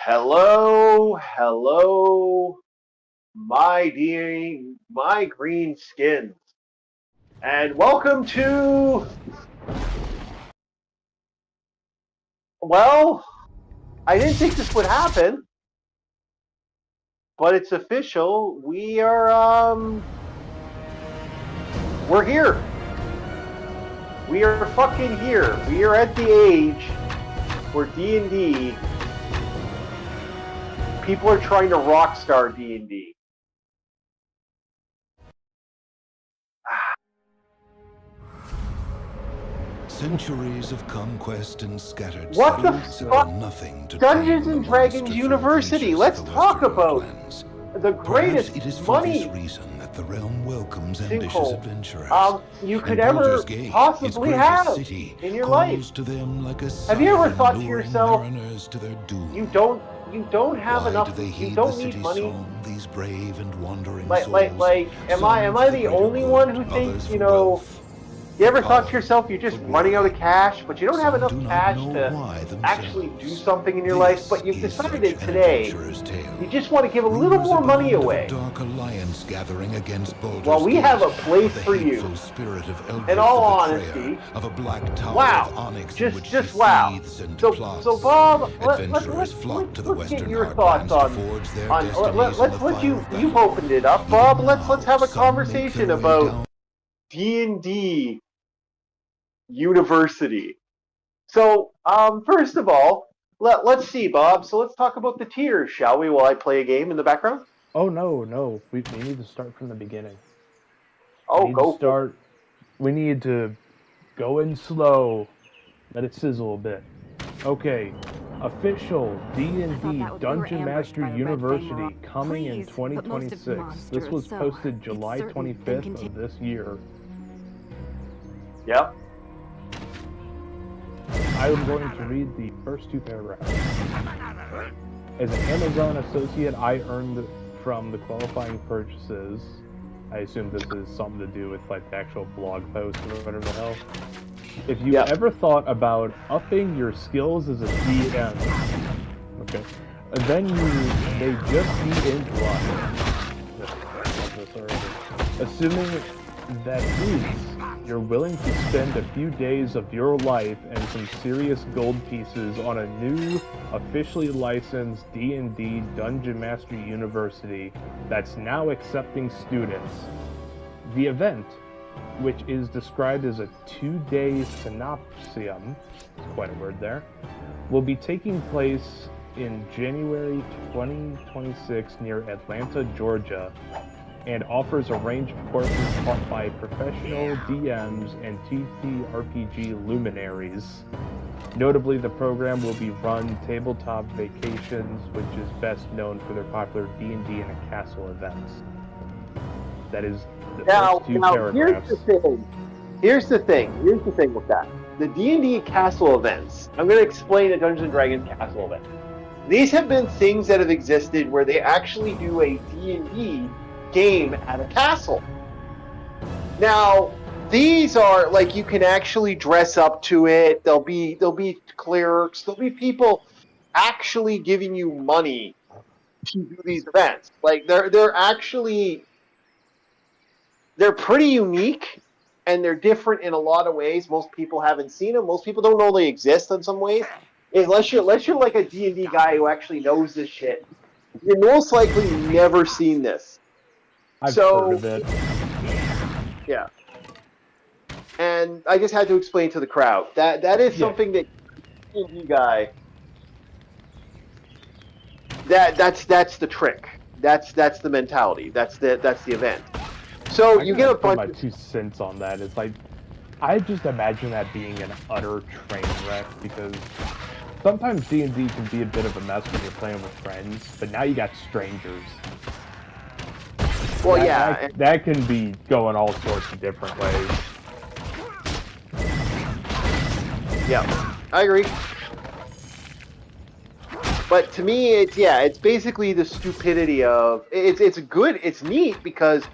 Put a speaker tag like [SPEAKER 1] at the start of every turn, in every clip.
[SPEAKER 1] Hello, hello, my green skins, and welcome to, well, I didn't think this would happen, but it's official. We're here. We are fucking here. We are at the age where D&D, people are trying to rockstar D&D.
[SPEAKER 2] Centuries of conquest and scattered
[SPEAKER 1] What the
[SPEAKER 2] settlements
[SPEAKER 1] fuck?
[SPEAKER 2] are nothing to
[SPEAKER 1] Dungeons
[SPEAKER 2] tame
[SPEAKER 1] and
[SPEAKER 2] the
[SPEAKER 1] Dragons
[SPEAKER 2] monster
[SPEAKER 1] University.
[SPEAKER 2] adventures
[SPEAKER 1] Let's
[SPEAKER 2] of the
[SPEAKER 1] talk
[SPEAKER 2] Western
[SPEAKER 1] about
[SPEAKER 2] Heartlands.
[SPEAKER 1] the
[SPEAKER 2] Perhaps
[SPEAKER 1] greatest
[SPEAKER 2] it is for this
[SPEAKER 1] money
[SPEAKER 2] reason that the realm welcomes ambitious
[SPEAKER 1] sinkhole
[SPEAKER 2] adventurers.
[SPEAKER 1] you could
[SPEAKER 2] And Baldur's
[SPEAKER 1] ever
[SPEAKER 2] Gate, its
[SPEAKER 1] possibly
[SPEAKER 2] greatest
[SPEAKER 1] have
[SPEAKER 2] city,
[SPEAKER 1] in your life.
[SPEAKER 2] calls to them like a
[SPEAKER 1] Have you ever
[SPEAKER 2] siren
[SPEAKER 1] thought to
[SPEAKER 2] luring
[SPEAKER 1] yourself,
[SPEAKER 2] mariners to their doom.
[SPEAKER 1] you don't have
[SPEAKER 2] Why
[SPEAKER 1] enough,
[SPEAKER 2] do they
[SPEAKER 1] you
[SPEAKER 2] heed the
[SPEAKER 1] don't need
[SPEAKER 2] city's
[SPEAKER 1] money?
[SPEAKER 2] song, these brave and wandering
[SPEAKER 1] Like like
[SPEAKER 2] souls?
[SPEAKER 1] like am I
[SPEAKER 2] Some
[SPEAKER 1] am
[SPEAKER 2] for
[SPEAKER 1] I
[SPEAKER 2] the
[SPEAKER 1] the
[SPEAKER 2] greater
[SPEAKER 1] only one
[SPEAKER 2] good,
[SPEAKER 1] who
[SPEAKER 2] others
[SPEAKER 1] thinks,
[SPEAKER 2] for wealth,
[SPEAKER 1] you
[SPEAKER 2] for
[SPEAKER 1] ever thought to
[SPEAKER 2] power,
[SPEAKER 1] yourself you're
[SPEAKER 2] for
[SPEAKER 1] just running out
[SPEAKER 2] glory.
[SPEAKER 1] of cash, but you don't have
[SPEAKER 2] Some
[SPEAKER 1] enough
[SPEAKER 2] do not
[SPEAKER 1] cash
[SPEAKER 2] know
[SPEAKER 1] to
[SPEAKER 2] why
[SPEAKER 1] actually do
[SPEAKER 2] themselves.
[SPEAKER 1] something in your life,
[SPEAKER 2] This
[SPEAKER 1] but you've
[SPEAKER 2] is such
[SPEAKER 1] decided
[SPEAKER 2] an
[SPEAKER 1] today
[SPEAKER 2] adventurer's
[SPEAKER 1] you
[SPEAKER 2] tale.
[SPEAKER 1] just want to give a little
[SPEAKER 2] Rumors
[SPEAKER 1] more money
[SPEAKER 2] abound of a
[SPEAKER 1] away?
[SPEAKER 2] dark alliance gathering against
[SPEAKER 1] Well,
[SPEAKER 2] Baldur's
[SPEAKER 1] we
[SPEAKER 2] Gate,
[SPEAKER 1] have a
[SPEAKER 2] of
[SPEAKER 1] place
[SPEAKER 2] the
[SPEAKER 1] for you.
[SPEAKER 2] hateful spirit of
[SPEAKER 1] In
[SPEAKER 2] Eldred
[SPEAKER 1] all
[SPEAKER 2] the Betrayer,
[SPEAKER 1] honesty,
[SPEAKER 2] of a black tower of
[SPEAKER 1] wow,
[SPEAKER 2] onyx in which she
[SPEAKER 1] just wow.
[SPEAKER 2] seethes and
[SPEAKER 1] So
[SPEAKER 2] plots.
[SPEAKER 1] Bob,
[SPEAKER 2] Adventurers flock to the
[SPEAKER 1] let's get
[SPEAKER 2] western
[SPEAKER 1] your thoughts
[SPEAKER 2] heartlands to forge their destinies in the
[SPEAKER 1] let's let
[SPEAKER 2] fire
[SPEAKER 1] you,
[SPEAKER 2] of
[SPEAKER 1] you've
[SPEAKER 2] battle.
[SPEAKER 1] opened it up,
[SPEAKER 2] Even
[SPEAKER 1] Bob. Let's
[SPEAKER 2] now,
[SPEAKER 1] have a
[SPEAKER 2] some make their
[SPEAKER 1] conversation
[SPEAKER 2] way
[SPEAKER 1] about
[SPEAKER 2] down.
[SPEAKER 1] D&D University. So, first of all, let's see, Bob. So let's talk about the tiers, shall we? While I play a game in the background.
[SPEAKER 3] Oh no. We need to start from the beginning. We
[SPEAKER 1] Oh,
[SPEAKER 3] need to
[SPEAKER 1] go for it.
[SPEAKER 3] start. We need to go in slow. Let it sizzle a bit. Okay. Official D&D Dungeon Master University coming in 2026. This was posted July 25th of this year.
[SPEAKER 1] Yep.
[SPEAKER 3] I am going to read the first two paragraphs. As an Amazon associate, I earned from the qualifying purchases. I assume this is something to do with like the actual blog post or whatever the hell. If you ever thought about upping your skills as a DM, okay, then you may just be in luck. Assuming that is, you're willing to spend a few days of your life and some serious gold pieces on a new, officially licensed D&D Dungeon Master University that's now accepting students. The event, which is described as a 2-day synopsium, it's quite a word there, will be taking place in January 2026 near Atlanta, Georgia, and offers a range of courses taught by professional DMs and TTRPG luminaries. Notably, the program will be run Tabletop Vacations, which is best known for their popular D&D in a Castle events. That is the first two paragraphs.
[SPEAKER 1] Here's the thing with that. The D&D Castle events. I'm going to explain a Dungeons and Dragons Castle event. These have been things that have existed where they actually do a D&D game at a castle. Now, these are like you can actually dress up to it. There'll be clerics. There'll be people actually giving you money to do these events. Like they're pretty unique and they're different in a lot of ways. Most people haven't seen them. Most people don't know they exist in some ways. Unless you're like a D&D guy who actually knows this shit, you're most likely never seen this.
[SPEAKER 3] I've heard of it.
[SPEAKER 1] Yeah. And I just had to explain to the crowd that is something that D&D guy. That's the trick. That's the mentality. That's the event. So you get a bunch.
[SPEAKER 3] My 2 cents on that. It's like I just imagine that being an utter train wreck because sometimes D&D can be a bit of a mess when you're playing with friends, but now you got strangers.
[SPEAKER 1] Well,
[SPEAKER 3] that can be going all sorts of different ways.
[SPEAKER 1] Yeah, I agree. But to me, it's basically the stupidity of it's neat because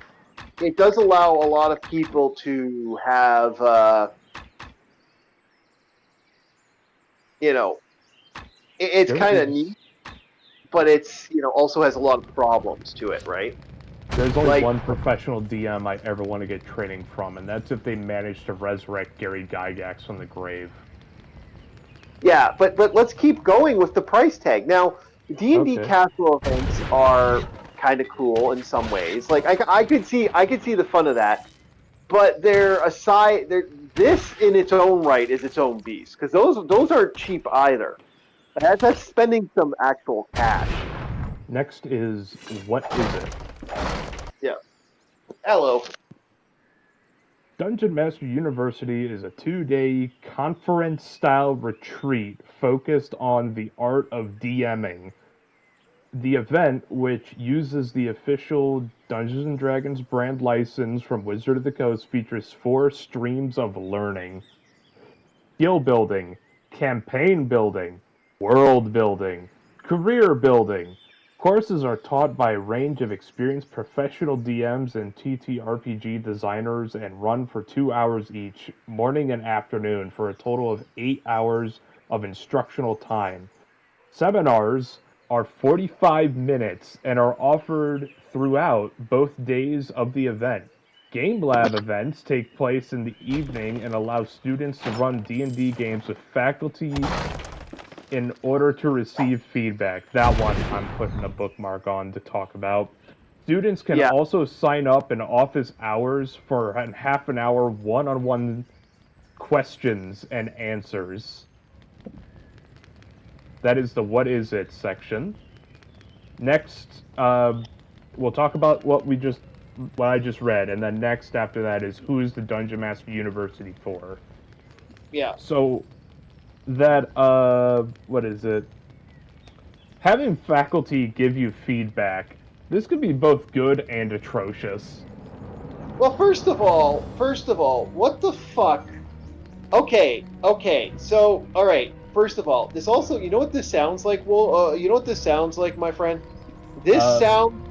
[SPEAKER 1] it does allow a lot of people to have it's kind of neat. but it's also has a lot of problems to it, right?
[SPEAKER 3] There's only
[SPEAKER 1] Like,
[SPEAKER 3] one professional DM I ever want to get training from, and that's if they manage to resurrect Gary Gygax from the grave.
[SPEAKER 1] yeah, but let's keep going with the price tag. Now, D&D
[SPEAKER 3] Okay.
[SPEAKER 1] castle events are kind of cool in some ways. Like I could see the fun of that, but this in its own right is its own beast because those aren't cheap either. That's spending some actual cash.
[SPEAKER 3] Next is What Is It?
[SPEAKER 1] Yeah. Hello.
[SPEAKER 3] Dungeon Master University is a 2-day conference-style retreat focused on the art of DMing. The event, which uses the official Dungeons & Dragons brand license from Wizard of the Coast, features 4 streams of learning: skill building, campaign building, world building, career building. Courses are taught by a range of experienced professional DMs and TTRPG designers and run for 2 hours each, morning and afternoon, for a total of 8 hours of instructional time. Seminars are 45 minutes and are offered throughout both days of the event. Game Lab events take place in the evening and allow students to run D&D games with faculty in order to receive feedback. That one I'm putting a bookmark on to talk about. Students can
[SPEAKER 1] Yeah.
[SPEAKER 3] also sign up in office hours for a half an hour one-on-one questions and answers. That is the What Is It section. Next, we'll talk about what I just read, and then next after that is who is the Dungeon Master University for?
[SPEAKER 1] Yeah.
[SPEAKER 3] So that what is it? Having faculty give you feedback. This could be both good and atrocious.
[SPEAKER 1] Well, first of all, what the fuck? Okay. So, all right. First of all, this also, you know what this sounds like? Well, you know what this sounds like, my friend? This
[SPEAKER 3] Uh,
[SPEAKER 1] sound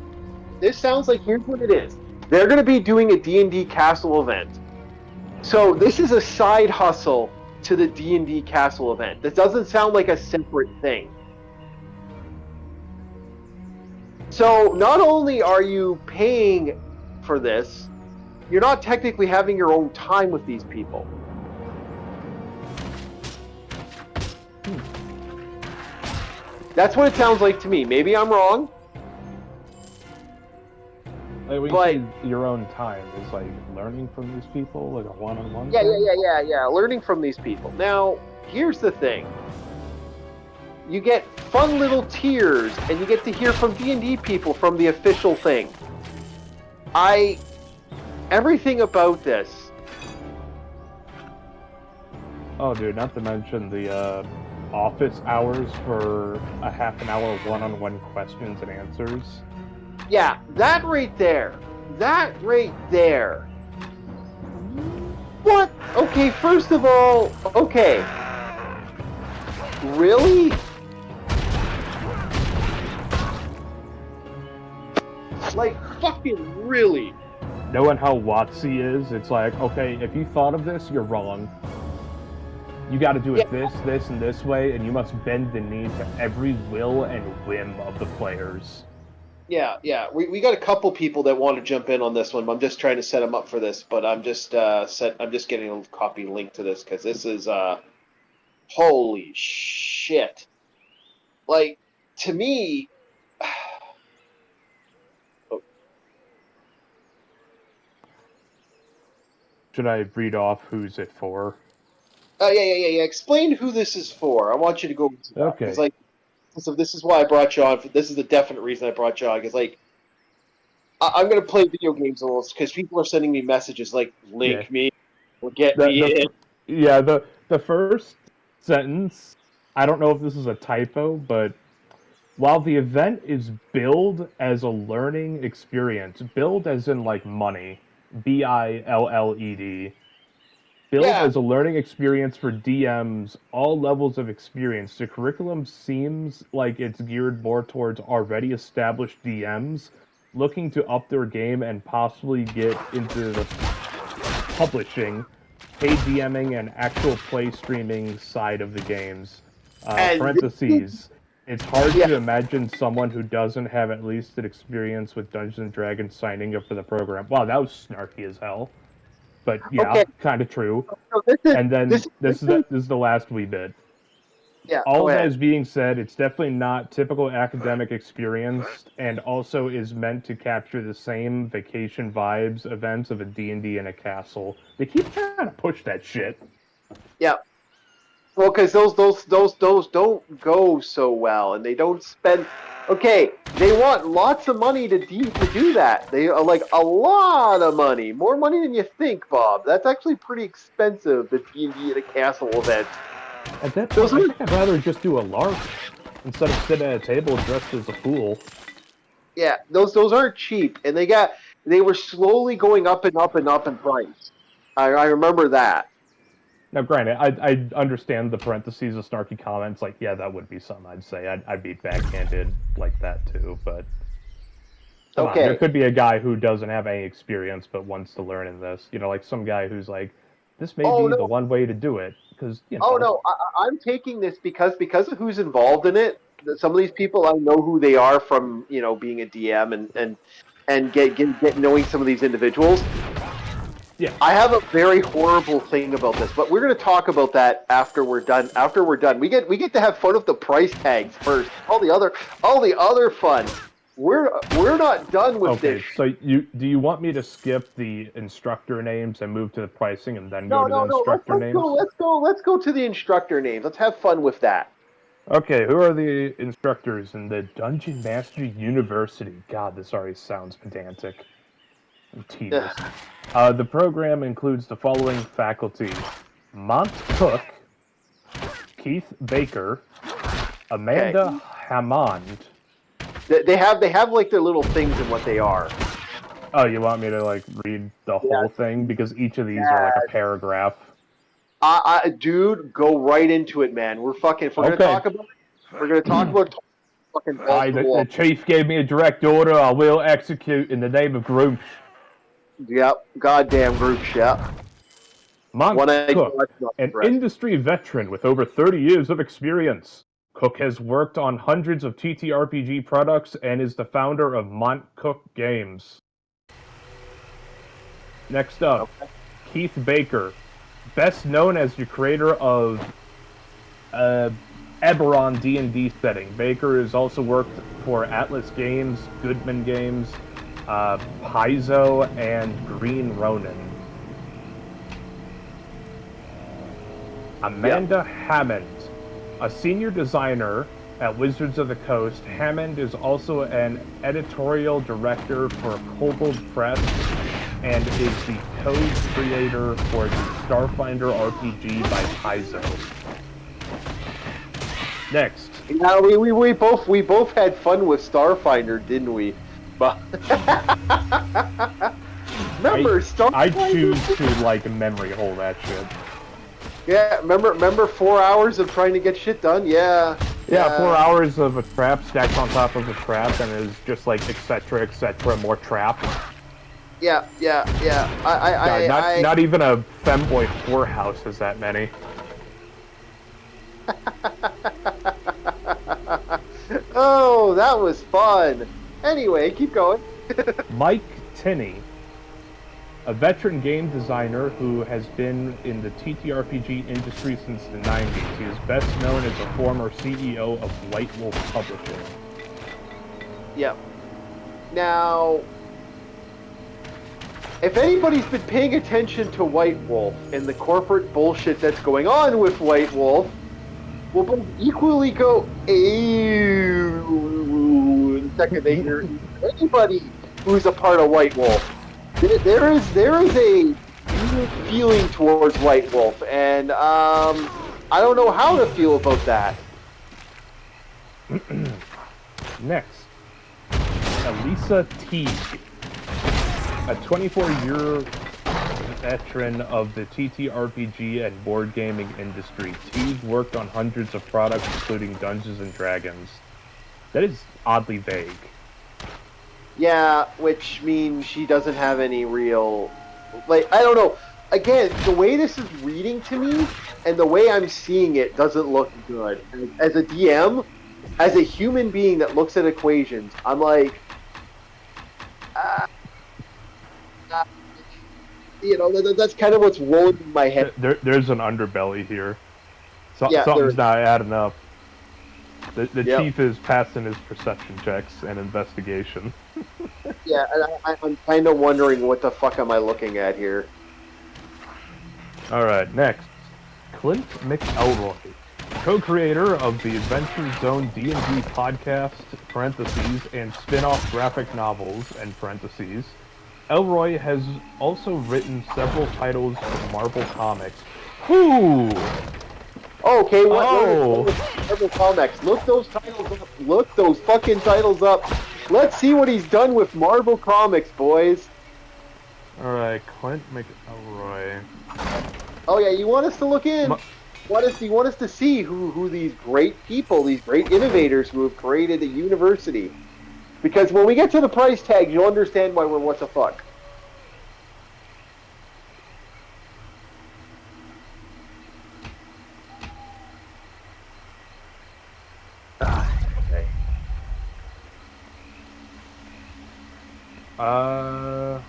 [SPEAKER 1] this sounds like, here's what it is. They're going to be doing a D&D castle event. So, this is a side hustle to the D&D castle event. This doesn't sound like a separate thing. So, not only are you paying for this, you're not technically having your own time with these people. That's what it sounds like to me. Maybe I'm wrong.
[SPEAKER 3] Like when
[SPEAKER 1] But-
[SPEAKER 3] you say your own time is like learning from these people, like a one-on-one.
[SPEAKER 1] Yeah. Learning from these people. Now, here's the thing. You get fun little tiers, and you get to hear from D&D people from the official thing. Everything about this.
[SPEAKER 3] Oh, dude, not to mention the office hours for a half an hour one-on-one questions and answers.
[SPEAKER 1] Yeah, that right there. What? Okay, first of all, okay. Really? Like, fucking really?
[SPEAKER 3] Knowing how WotC is, it's like, okay, if you thought of this, you're wrong. You got to do it this, and this way, and you must bend the knee to every will and whim of the players.
[SPEAKER 1] Yeah. We got a couple people that want to jump in on this one. I'm just trying to set them up for this, but I'm just getting a copy link to this because this is holy shit. Like, to me.
[SPEAKER 3] Should I read off who's it for?
[SPEAKER 1] Yeah. Explain who this is for. I want you to go into that.
[SPEAKER 3] Okay.
[SPEAKER 1] It's like, so this is why I brought you on. This is the definite reason I brought you on. Because, like, I'm going to play video games a little because people are sending me messages like, link me, or get me in.
[SPEAKER 3] Yeah, the first sentence, I don't know if this is a typo, but while the event is billed as a learning experience, billed as in like money, BILLED, billed
[SPEAKER 1] Yeah.
[SPEAKER 3] as a learning experience for DMs, all levels of experience, the curriculum seems like it's geared more towards already established DMs looking to up their game and possibly get into the publishing, paid DMing, and actual play streaming side of the games.
[SPEAKER 1] And
[SPEAKER 3] Parentheses. It's hard to imagine someone who doesn't have at least an experience with Dungeons and Dragons signing up for the program. Wow, that was snarky as hell. But yeah,
[SPEAKER 1] Okay,
[SPEAKER 3] kind of true.
[SPEAKER 1] so this is
[SPEAKER 3] And then
[SPEAKER 1] this
[SPEAKER 3] this
[SPEAKER 1] is
[SPEAKER 3] is the last wee bit.
[SPEAKER 1] yeah.
[SPEAKER 3] All
[SPEAKER 1] Go
[SPEAKER 3] of that
[SPEAKER 1] ahead.
[SPEAKER 3] is being said, it's definitely not typical academic experience, and also is meant to capture the same vacation vibes events of a D&D in a castle. They keep trying to push that shit.
[SPEAKER 1] Yeah. Well, because those don't go so well, and they don't spend. Okay, they want lots of money to do that. They are like a lot of money, more money than you think, Bob. That's actually pretty expensive. The D&D at a castle event.
[SPEAKER 3] At that
[SPEAKER 1] Those
[SPEAKER 3] point, I
[SPEAKER 1] are
[SPEAKER 3] think I'd rather just do a LARP instead of sitting at a table dressed as a fool.
[SPEAKER 1] yeah, those aren't cheap, and they were slowly going up and up and up in price. I remember that.
[SPEAKER 3] Now, granted, I understand the parentheses of snarky comments. Like, yeah, that would be something I'd say. I'd be backhanded like that too. But come on, there
[SPEAKER 1] Okay.
[SPEAKER 3] could be a guy who doesn't have any experience but wants to learn in this. You know, like some guy who's like, this may
[SPEAKER 1] Oh
[SPEAKER 3] be the
[SPEAKER 1] no.
[SPEAKER 3] one way to do it because
[SPEAKER 1] Oh no. I'm taking this because of who's involved in it. Some of these people I know who they are from being a DM and get knowing some of these individuals.
[SPEAKER 3] Yeah.
[SPEAKER 1] I have a very horrible thing about this, but we're going to talk about that after we're done. After we're done, we get to have fun with the price tags first. All the other fun. We're not done with
[SPEAKER 3] Okay,
[SPEAKER 1] this.
[SPEAKER 3] so do you want me to skip the instructor names and move to the pricing and then go
[SPEAKER 1] No,
[SPEAKER 3] to the
[SPEAKER 1] no, no.
[SPEAKER 3] instructor names?
[SPEAKER 1] Let's go to the instructor names. Let's have fun with that.
[SPEAKER 3] Okay, who are the instructors in the Dungeon Master University? God, this already sounds pedantic and tedious. The program includes the following faculty: Mont Cook, Keith Baker, Amanda Hammond.
[SPEAKER 1] They have like their little things and what they are.
[SPEAKER 3] Oh, you want me to like read the whole thing because each of these are like a paragraph.
[SPEAKER 1] Dude, go right into it, man. If we're gonna talk about it, we're gonna talk about fucking balls to the wall.
[SPEAKER 3] The chief gave me a direct order. I will execute in the name of group.
[SPEAKER 1] Yep, goddamn group shit.
[SPEAKER 3] Monk Cook, an industry veteran with over 30 years of experience. Cook has worked on hundreds of TTRPG products and is the founder of Mont Cook Games. Next up, Keith Baker, best known as the creator of Eberron D&D setting. Baker has also worked for Atlas Games, Goodman Games, Paizo, and Green Ronin. Amanda Hammond, a senior designer at Wizards of the Coast. Hammond is also an editorial director for Kobold Press and is the co-creator for the Starfinder RPG by Paizo. Next.
[SPEAKER 1] Yeah, we both had fun with Starfinder, didn't we? But remember Starfinder?
[SPEAKER 3] I choose to like memory hole that shit.
[SPEAKER 1] Yeah, remember 4 hours of trying to get shit done? Yeah.
[SPEAKER 3] Yeah, 4 hours of a trap stacked on top of a trap, and it's just like etc., more trap.
[SPEAKER 1] Yeah.
[SPEAKER 3] Not even a femboy whorehouse has that many.
[SPEAKER 1] Oh, that was fun. Anyway, keep going.
[SPEAKER 3] Mike Tinney, a veteran game designer who has been in the TTRPG industry since the 90s. He is best known as a former CEO of White Wolf Publishing.
[SPEAKER 1] Yep. Now, if anybody's been paying attention to White Wolf and the corporate bullshit that's going on with White Wolf, will both equally go in the second they hear anybody who's a part of White Wolf. There is a feeling towards White Wolf, and I don't know how to feel about that.
[SPEAKER 3] Next, Elisa Teague, a 24-year veteran of the TTRPG and board gaming industry. Teague worked on hundreds of products, including Dungeons and Dragons. That is oddly vague.
[SPEAKER 1] Yeah, which means she doesn't have any real, like, I don't know. Again, the way this is reading to me and the way I'm seeing it doesn't look good. As a DM, as a human being that looks at equations, I'm like, that's kind of what's rolling in my head.
[SPEAKER 3] There's an underbelly here.
[SPEAKER 1] Yeah,
[SPEAKER 3] Something's not adding up. The
[SPEAKER 1] Yep.
[SPEAKER 3] chief is passing his perception checks and investigation.
[SPEAKER 1] Yeah, and I'm kind of wondering what the fuck am I looking at here.
[SPEAKER 3] All right, next, Clint McElroy, co-creator of the Adventure Zone D&D podcast (parentheses) and spin-off graphic novels (end parentheses). Elroy has also written several titles for Marvel Comics. Who?
[SPEAKER 1] Okay,
[SPEAKER 3] Oh.
[SPEAKER 1] Marvel Comics. Look those titles up. Look those fucking titles up. Let's see what he's done with Marvel Comics, boys.
[SPEAKER 3] All right, Clint McElroy.
[SPEAKER 1] Oh yeah, you want us to look in? You want us to see who these great people, these great innovators who have created a university. Because when we get to the price tag, you'll understand why we're what the fuck. Okay.
[SPEAKER 3] Okay.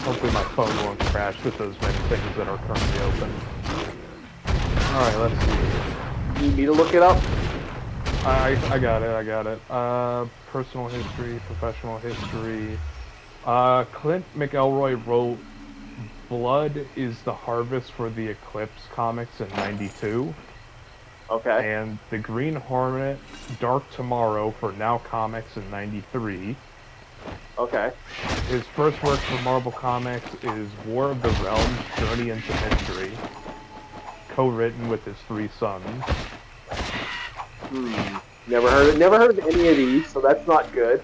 [SPEAKER 3] Hopefully my phone won't crash with those many things that are currently open. Alright, let's see.
[SPEAKER 1] You need me to look it up?
[SPEAKER 3] I got it. Personal history, professional history. Clint McElroy wrote Blood is the Harvest for the Eclipse comics in '92.
[SPEAKER 1] Okay.
[SPEAKER 3] And The Green Hornet, Dark Tomorrow for Now Comics in '93.
[SPEAKER 1] Okay.
[SPEAKER 3] His first work for Marvel Comics is War of the Realms, Journey into Mystery, co-written with his 3 sons.
[SPEAKER 1] Never heard of any of these, so that's not good.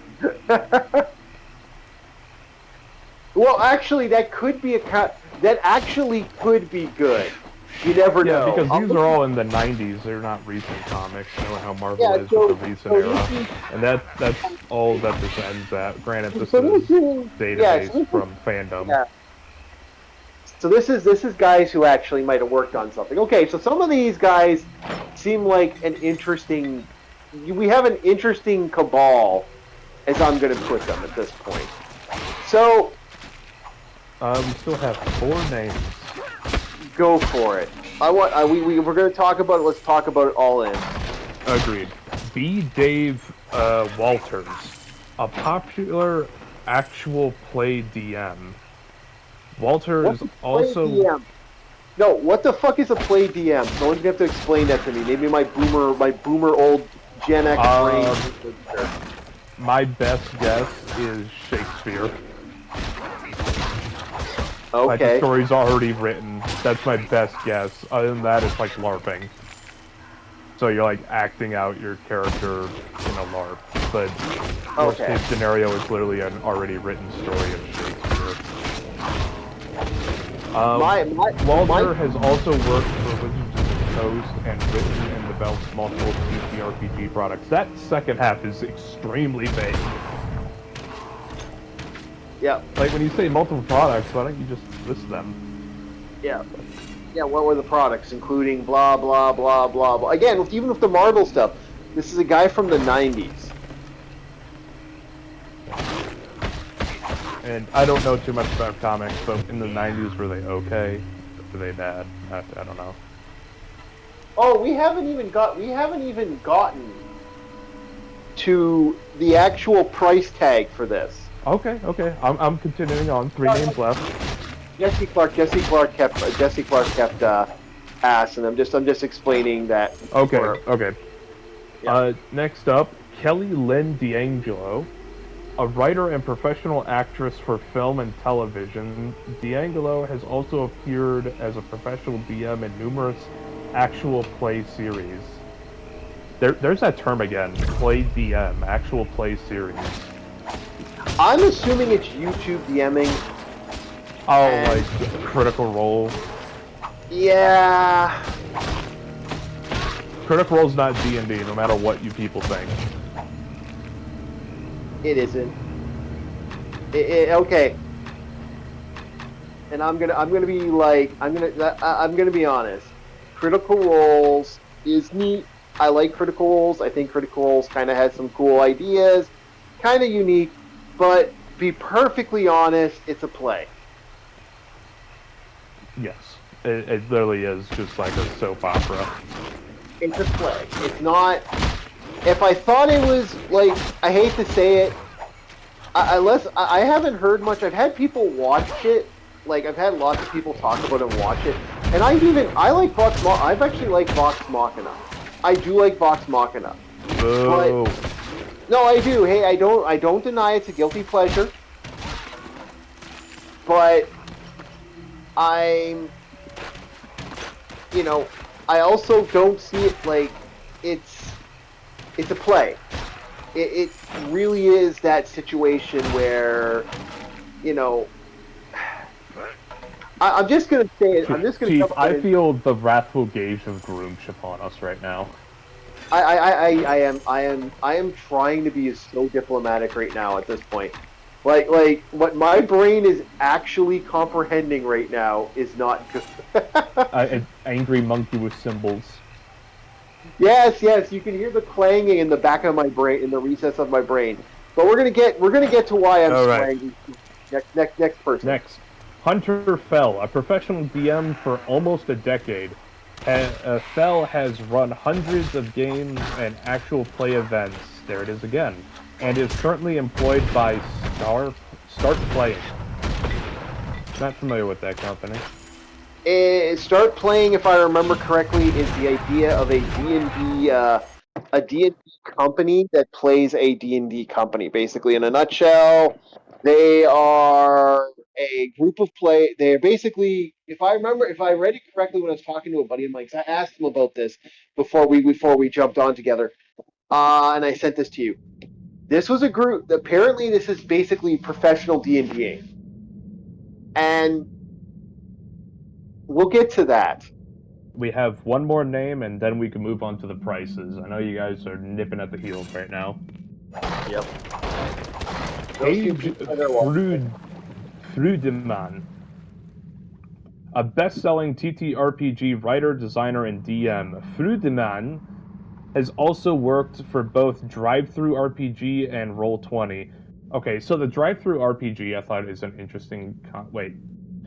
[SPEAKER 1] Well, actually, that could be that actually could be good. You never know.
[SPEAKER 3] Yeah, because these are all in the '90s. They're not recent comics. You know how Marvel is with the recent era, and that's all that this ends at. Granted, this is database from fandom.
[SPEAKER 1] Yeah. So this is guys who actually might have worked on something. Okay, so some of these guys seem like an interesting. We have an interesting cabal, as I'm going to put them at this point. So
[SPEAKER 3] we still have 4 names.
[SPEAKER 1] Go for it. We're going to talk about it. Let's talk about it all in.
[SPEAKER 3] Agreed. B. Dave Walters, a popular actual play DM. Walters also.
[SPEAKER 1] DM? No, what the fuck is a play DM? Someone's gonna have to explain that to me. Maybe my boomer old Gen X brain.
[SPEAKER 3] My best guess is Shakespeare.
[SPEAKER 1] Okay.
[SPEAKER 3] Like, the story's already written. That's my best guess. Other than that, it's like LARPing. So you're like acting out your character in a LARP. But worst case scenario is literally an already written story of Shakespeare. Walter has also worked for Wizards of the Coast and written and developed multiple TTRPG products. That second half is extremely vague.
[SPEAKER 1] Yeah.
[SPEAKER 3] Like, when you say multiple products, why don't you just list them?
[SPEAKER 1] Yeah. Yeah, what were the products, including blah, blah, blah, blah, blah. Again, even with the Marvel stuff, this is a guy from the 90s.
[SPEAKER 3] And I don't know too much about comics, but in the 90s, were they okay? Were they bad? I don't know.
[SPEAKER 1] Oh, we haven't even gotten to the actual price tag for this.
[SPEAKER 3] Okay. I'm continuing on. 3 names left.
[SPEAKER 1] Jesse Clark kept ass, and I'm just explaining that.
[SPEAKER 3] Okay.
[SPEAKER 1] Yeah.
[SPEAKER 3] Next up, Kelly Lynn D'Angelo, a writer and professional actress for film and television. D'Angelo has also appeared as a professional DM in numerous actual play series. There's that term again, play DM, actual play series.
[SPEAKER 1] I'm assuming it's YouTube DMing.
[SPEAKER 3] Oh, like Critical Role.
[SPEAKER 1] Yeah.
[SPEAKER 3] Critical Role's not D&D, no matter what you people think.
[SPEAKER 1] It isn't. Okay. And I'm gonna be honest. Critical Roles is neat. I like Critical Roles. I think Critical Roles kind of has some cool ideas, kind of unique. But be perfectly honest, it's a play.
[SPEAKER 3] Yes, it literally is just like a soap opera.
[SPEAKER 1] It's a play. It's not. If I thought it was like, I hate to say it, I haven't heard much. I've had people watch it. Like I've had lots of people talk about it and watch it. And I like Vox. I've actually liked Vox Machina. I do like Vox Machina.
[SPEAKER 3] Boo.
[SPEAKER 1] But no, I do. Hey, I don't deny it's a guilty pleasure. But I'm, I also don't see it like it's it's a play. It really is that situation where, you know, I'm just gonna say it. I'm just gonna
[SPEAKER 3] Chief,
[SPEAKER 1] come out
[SPEAKER 3] I
[SPEAKER 1] and
[SPEAKER 3] feel the wrathful gaze of Groomsh upon us right now.
[SPEAKER 1] I am trying to be so diplomatic right now at this point. Like what my brain is actually comprehending right now is not good.
[SPEAKER 3] An angry monkey with symbols.
[SPEAKER 1] Yes, you can hear the clanging in the back of my brain, in the recess of my brain. But we're gonna get to why I'm
[SPEAKER 3] All right.
[SPEAKER 1] swearing. Next person.
[SPEAKER 3] Next, Hunter Fell, a professional DM for almost a decade. Fell has run hundreds of games and actual play events. There it is again, and is currently employed by Start Playing. Not familiar with that company.
[SPEAKER 1] Start playing, if I remember correctly, is the idea of a D&D a D&D company that plays a D&D company. Basically, in a nutshell, they are a group of play. They are basically, if I read it correctly when I was talking to a buddy of mine, 'cause I asked him about this before we jumped on together, and I sent this to you. This was a group. Apparently, this is basically professional D&D, and we'll get to that.
[SPEAKER 3] We have one more name, and then we can move on to the prices. I know you guys are nipping at the heels right now.
[SPEAKER 1] Yep.
[SPEAKER 3] Age Frudeman, a best-selling TTRPG writer, designer, and DM. Frudeman has also worked for both Drive-Thru RPG and Roll20. Okay, so the Drive-Thru RPG I thought is an interesting... Wait.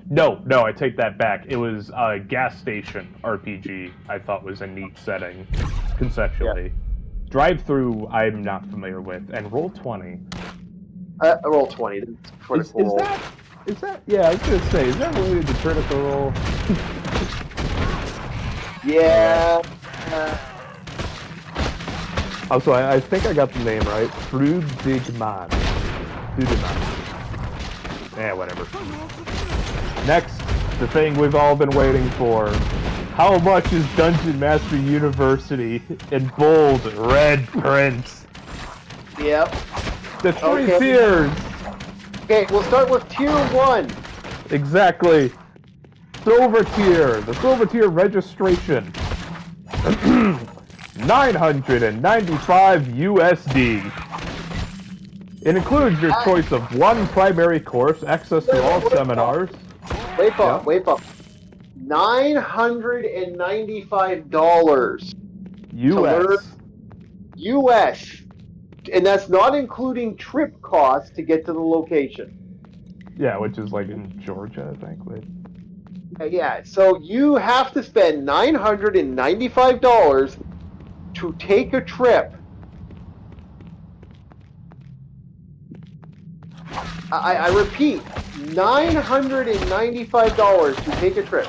[SPEAKER 3] No, I take that back. It was a gas station RPG I thought was a neat setting, conceptually.
[SPEAKER 1] Yeah.
[SPEAKER 3] Drive-Thru I'm not familiar with, and Roll20.
[SPEAKER 1] Roll20.
[SPEAKER 3] Is that? Yeah, I was gonna say, is that related to Critical Role?
[SPEAKER 1] Yeah.
[SPEAKER 3] Also, I think I got the name right. Frudigman. Yeah, whatever. Next, the thing we've all been waiting for. How much is Dungeon Master University in bold red print?
[SPEAKER 1] Yep.
[SPEAKER 3] The three tiers!
[SPEAKER 1] Okay, we'll start with tier 1.
[SPEAKER 3] Exactly. Silver tier. The silver tier registration. 995 USD. It includes your choice of one primary course, access to all seminars.
[SPEAKER 1] Wait up. $995
[SPEAKER 3] US.
[SPEAKER 1] US. And that's not including trip costs to get to the location.
[SPEAKER 3] Yeah, which is like in Georgia, I think. Wait.
[SPEAKER 1] Yeah, so you have to spend $995 to take a trip. I repeat, $995 to take a trip.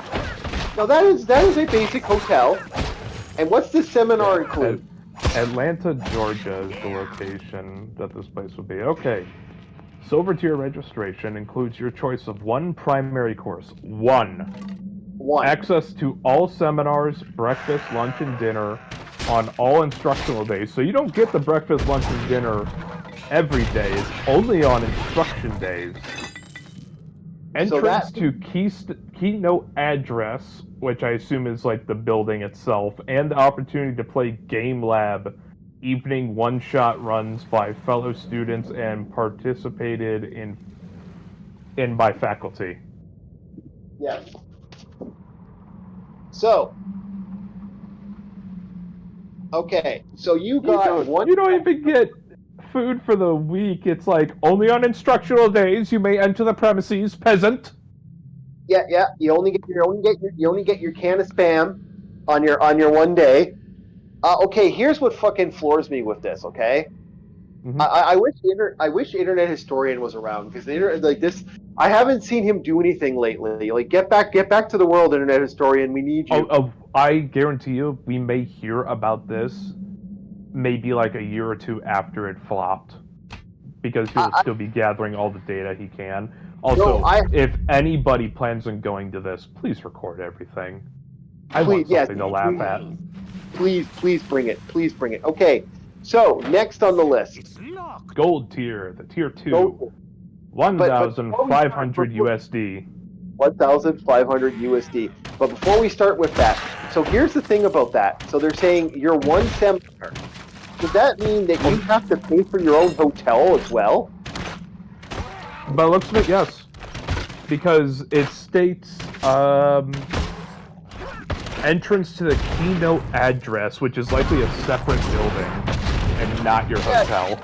[SPEAKER 1] Now that is a basic hotel. And what's the seminar include?
[SPEAKER 3] Atlanta, Georgia is the location that this place would be. Okay. Silver tier registration includes your choice of one primary course. One. Access to all seminars, breakfast, lunch, and dinner on all instructional days. So you don't get the breakfast, lunch, and dinner every day. It's only on instruction days. Entrance to keynote address, which I assume is like the building itself, and the opportunity to play Game Lab evening one-shot runs by fellow students and participated in by faculty.
[SPEAKER 1] Yes. So, Okay, so you got one.
[SPEAKER 3] You don't even get food for the week. It's like only on instructional days you may enter the premises, peasant.
[SPEAKER 1] Yeah. You only get your can of spam on your one day. Okay, here's what fucking floors me with this. Okay,
[SPEAKER 3] Mhm.
[SPEAKER 1] I wish Internet Historian was around because the internet like this. I haven't seen him do anything lately. Like get back to the world, Internet Historian. We need you.
[SPEAKER 3] I guarantee you, we may hear about this maybe like a year or two after it flopped, because he'll
[SPEAKER 1] I,
[SPEAKER 3] still be gathering all the data he can.
[SPEAKER 1] no,
[SPEAKER 3] Also,
[SPEAKER 1] I
[SPEAKER 3] if anybody plans on going to this, please record everything. I
[SPEAKER 1] please,
[SPEAKER 3] want
[SPEAKER 1] yes,
[SPEAKER 3] something to laugh at.
[SPEAKER 1] please bring it. Please bring it. Okay, so next on the list,
[SPEAKER 3] Gold tier, the tier 2,
[SPEAKER 1] go. But before we start,
[SPEAKER 3] 1,500 USD.
[SPEAKER 1] 1,500 USD. But before we start with that, so here's the thing about that. So they're saying you're one seminar. Does that mean that you have to pay for your own hotel as well?
[SPEAKER 3] By the looks of it, yes. Because it states entrance to the keynote address, which is likely a separate building and not your hotel.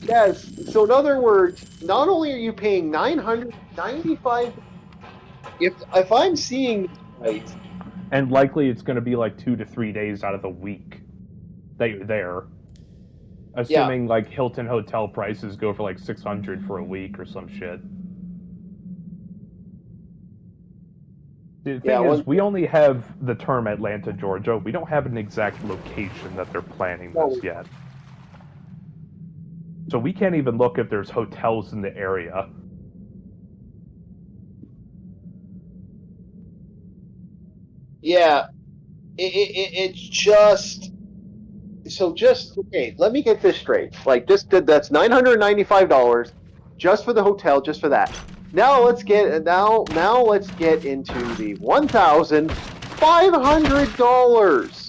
[SPEAKER 1] Yes. So in other words, not only are you paying 995, if I'm seeing this right,
[SPEAKER 3] And likely it's going to be like 2 to 3 days out of the week that you're there. Assuming like Hilton hotel prices go for like 600 for a week or some shit. The thing is, we only have the term Atlanta, Georgia. We don't have an exact location that they're planning this yet. So we can't even look if there's hotels in the area.
[SPEAKER 1] yeah, it's just okay. Let me get this straight. Like that's $995 just for the hotel, just for that. Now let's get into the $1,500.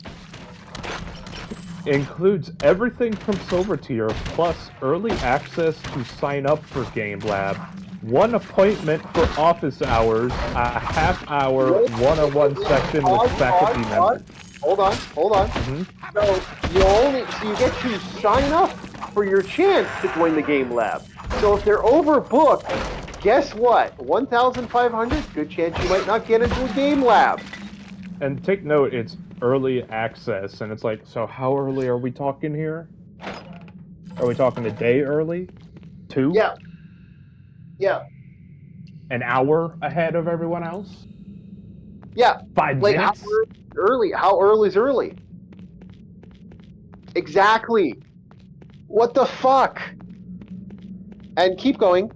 [SPEAKER 3] Includes everything from Silver Tier, plus early access to sign up for Game Lab, one appointment for office hours, a half-hour one-on-one session with faculty members.
[SPEAKER 1] Hold on.
[SPEAKER 3] Mm-hmm.
[SPEAKER 1] So you get to sign up for your chance to join the Game Lab. So if they're overbooked, guess what? 1,500. Good chance you might not get into a Game Lab.
[SPEAKER 3] And take note, it's early access, and it's like, so how early are we talking here? Are we talking a day early? 2?
[SPEAKER 1] Yeah.
[SPEAKER 3] An hour ahead of everyone else?
[SPEAKER 1] Yeah.
[SPEAKER 3] 5 minutes?
[SPEAKER 1] How early is early? Exactly. What the fuck? And keep going.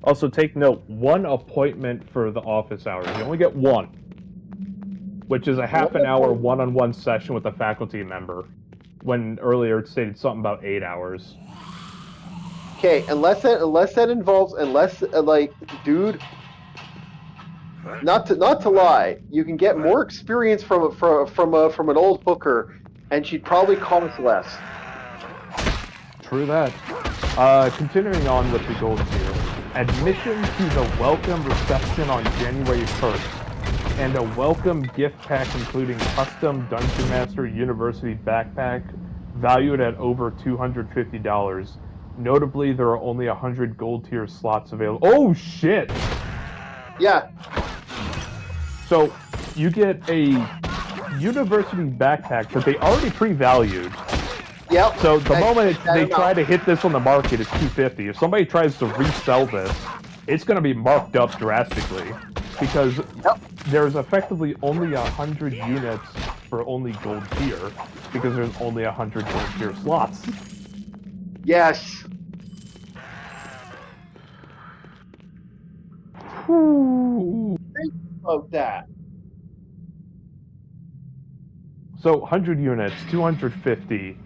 [SPEAKER 3] Also, take note, one appointment for the office hours. You only get one, which is a half an hour one-on-one session with a faculty member, when earlier it stated something about 8 hours.
[SPEAKER 1] Okay, unless that involves, dude, not to lie, you can get more experience from an old hooker, and she'd probably cost less.
[SPEAKER 3] True that. Continuing on with the gold tier. Admission to the welcome reception on January 1st, and a welcome gift pack including custom Dungeon Master University backpack valued at over $250. Notably, there are only 100 gold tier slots available. Oh shit!
[SPEAKER 1] Yeah.
[SPEAKER 3] So, you get a university backpack that they already pre-valued.
[SPEAKER 1] Yep.
[SPEAKER 3] So the moment they try to hit this on the market, it's $250. If somebody tries to resell this, it's going to be marked up drastically, because there's effectively only 100 units for only gold tier, because there's only 100 gold tier slots.
[SPEAKER 1] Yes. Think about that.
[SPEAKER 3] So 100 units, 250.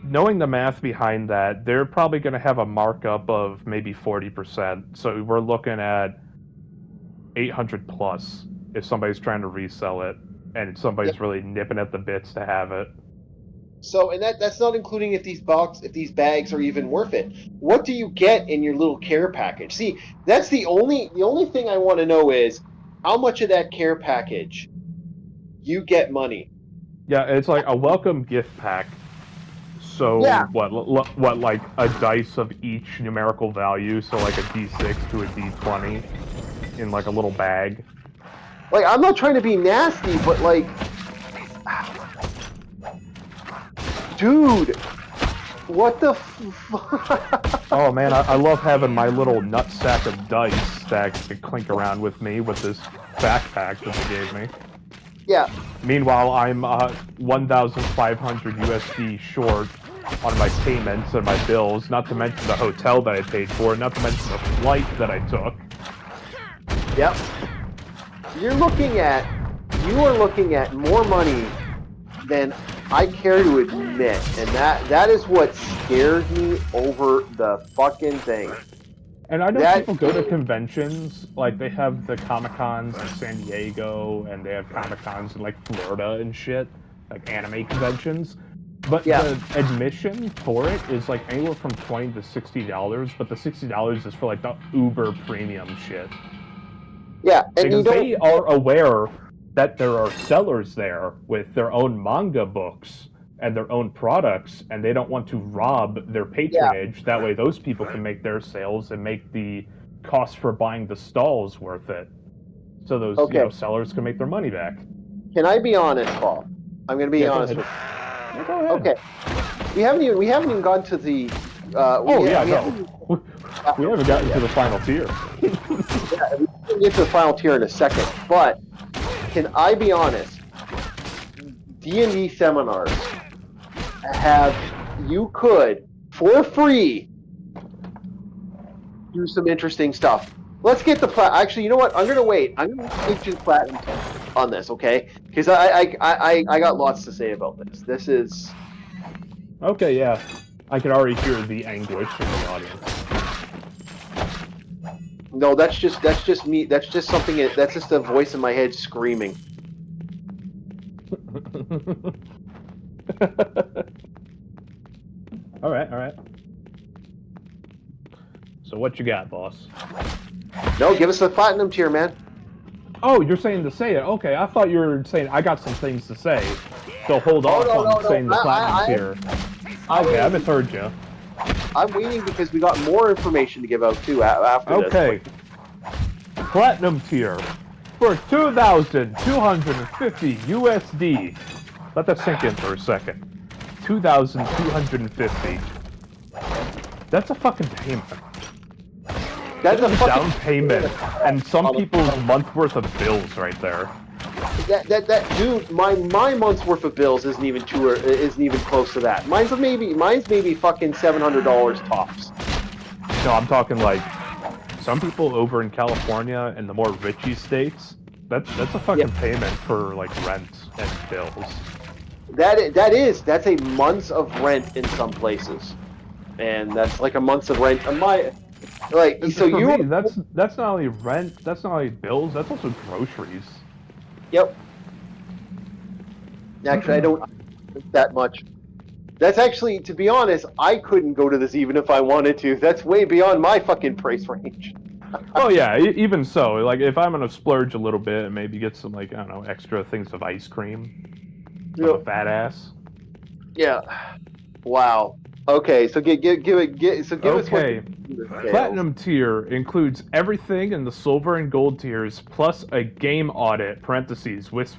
[SPEAKER 3] Knowing the math behind that, they're probably going to have a markup of maybe 40%. So we're looking at 800 plus if somebody's trying to resell it, and somebody's really nipping at the bits to have it.
[SPEAKER 1] So, and that's not including if these bags are even worth it. What do you get in your little care package? See, that's the only thing I want to know is how much of that care package you get money.
[SPEAKER 3] Yeah, it's like a welcome gift pack. So
[SPEAKER 1] Yeah.
[SPEAKER 3] what like a dice of each numerical value, so like a D6 to a D20 in like a little bag.
[SPEAKER 1] Like, I'm not trying to be nasty, but like, dude, what the fuck?
[SPEAKER 3] Oh man, I love having my little nut sack of dice that I can clink around with me with this backpack that they gave me.
[SPEAKER 1] Yeah,
[SPEAKER 3] Meanwhile, I'm 1,500 USD short on my payments and my bills, not to mention the hotel that I paid for, not to mention the flight that I took.
[SPEAKER 1] yep. You are looking at more money than I care to admit, and that is what scares me over the fucking thing.
[SPEAKER 3] And I know
[SPEAKER 1] That
[SPEAKER 3] people go to conventions, like they have the Comic Cons in San Diego, and they have Comic Cons in like Florida and shit, like anime conventions. But
[SPEAKER 1] Yeah.
[SPEAKER 3] the admission for it is like anywhere from $20 to $60, but the $60 is for like the uber premium shit.
[SPEAKER 1] Yeah, and
[SPEAKER 3] Because they are aware that there are sellers there with their own manga books and their own products, and they don't want to rob their patronage. That way, those people can make their sales and make the cost for buying the stalls worth it. So those sellers can make their money back.
[SPEAKER 1] Can I be honest, Paul? I'm going to be honest with you.
[SPEAKER 3] Yeah, go ahead.
[SPEAKER 1] Okay, we haven't even gone to the.
[SPEAKER 3] We haven't gotten to the final tier.
[SPEAKER 1] Yeah, we'll get to the final tier in a second, but can I be honest? D&D seminars you could, for free, do some interesting stuff. Let's get the actually, you know what? I'm going to wait. I'm going to Ancient Platinum on this, okay? Because I got lots to say about this. This is...
[SPEAKER 3] Okay, yeah. I can already hear the anguish in the audience.
[SPEAKER 1] No, that's just me. That's just something. That's just a voice in my head screaming.
[SPEAKER 3] All right. So what you got, boss?
[SPEAKER 1] No, give us the platinum tier, man.
[SPEAKER 3] Oh, you're saying to say it. Okay, I thought you were saying I got some things to say. So hold off on saying the platinum tier. Okay, I misheard you.
[SPEAKER 1] I'm waiting because we got more information to give out too after this.
[SPEAKER 3] Okay. Platinum tier for 2,250 USD. Let that sink in for a second. 2,250. That's a fucking payment.
[SPEAKER 1] That's a
[SPEAKER 3] down payment and some people's month worth of bills right there.
[SPEAKER 1] That dude, my month's worth of bills isn't even close to that. Mine's maybe fucking $700 tops.
[SPEAKER 3] No, I'm talking like some people over in California and the more richy states. That's a fucking payment for like rent and bills.
[SPEAKER 1] That's a month's of rent in some places, and that's like a month's of rent.
[SPEAKER 3] That's not only rent, that's not only bills, that's also groceries.
[SPEAKER 1] Yep. Actually, I don't that much. That's actually, to be honest, I couldn't go to this even if I wanted to. That's way beyond my fucking price range.
[SPEAKER 3] Oh yeah, even so, like if I'm gonna splurge a little bit and maybe get some like I don't know extra things of ice cream, I'm a fat ass.
[SPEAKER 1] Yeah. Wow. Okay, so give us what
[SPEAKER 3] Platinum tier includes everything in the silver and gold tiers, plus a game audit (parentheses) with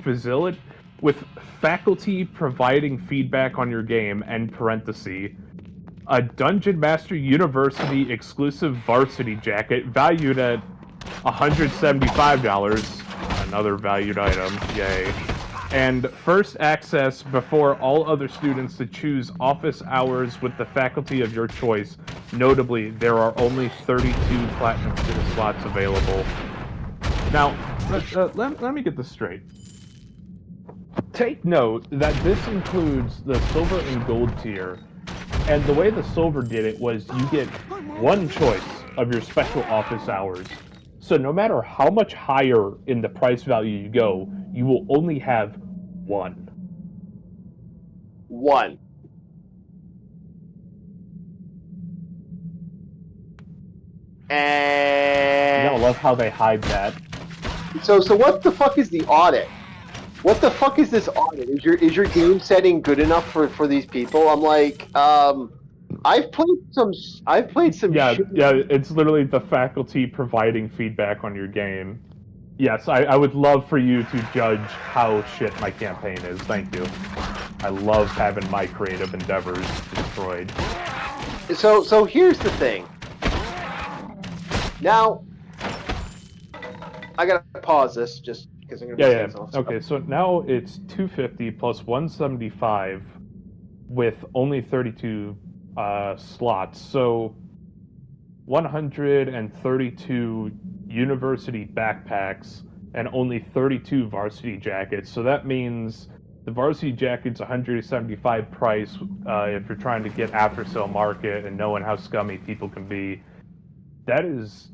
[SPEAKER 3] faculty providing feedback on your game (end parentheses), a Dungeon Master University exclusive varsity jacket valued at $175, another valued item, yay. And first access before all other students to choose office hours with the faculty of your choice. Notably, there are only 32 platinum tier slots available. Now, let me get this straight. Take note that this includes the silver and gold tier, and the way the silver did it was you get one choice of your special office hours. So no matter how much higher in the price value you go, you will only have one.
[SPEAKER 1] One. And
[SPEAKER 3] I love how they hide that.
[SPEAKER 1] So what the fuck is the audit? what the fuck is this audit? Is your game setting good enough for these people? I'm like, I've played some
[SPEAKER 3] Yeah,
[SPEAKER 1] shit.
[SPEAKER 3] yeah, it's literally the faculty providing feedback on your game. Yes, I would love for you to judge how shit my campaign is. Thank you. I love having my creative endeavors destroyed.
[SPEAKER 1] So here's the thing. Now, I gotta pause this just because I'm gonna be saying something.
[SPEAKER 3] Okay, so now it's 250 plus 175 with only 32 slots. So 132 university backpacks and only 32 varsity jackets. So that means the varsity jacket's 175 price if you're trying to get after sale market and knowing how scummy people can be. That is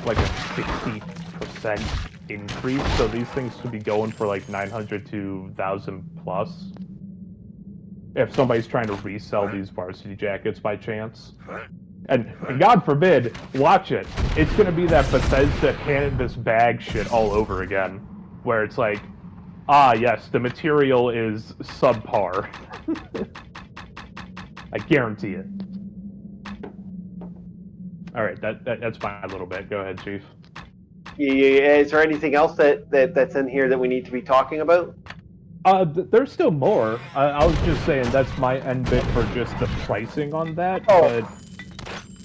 [SPEAKER 3] like a 60% increase. So these things could be going for like 900 to 1,000 plus. If somebody's trying to resell these varsity jackets by chance. And God forbid, watch it. It's going to be that Bethesda cannabis bag shit all over again. Where it's like, ah, yes, the material is subpar. I guarantee it. Alright, that's my little bit. Go ahead, Chief.
[SPEAKER 1] Yeah, is there anything else that's in here that we need to be talking about?
[SPEAKER 3] There's still more. I was just saying that's my end bit for just the pricing on that,
[SPEAKER 1] Oh.
[SPEAKER 3] but...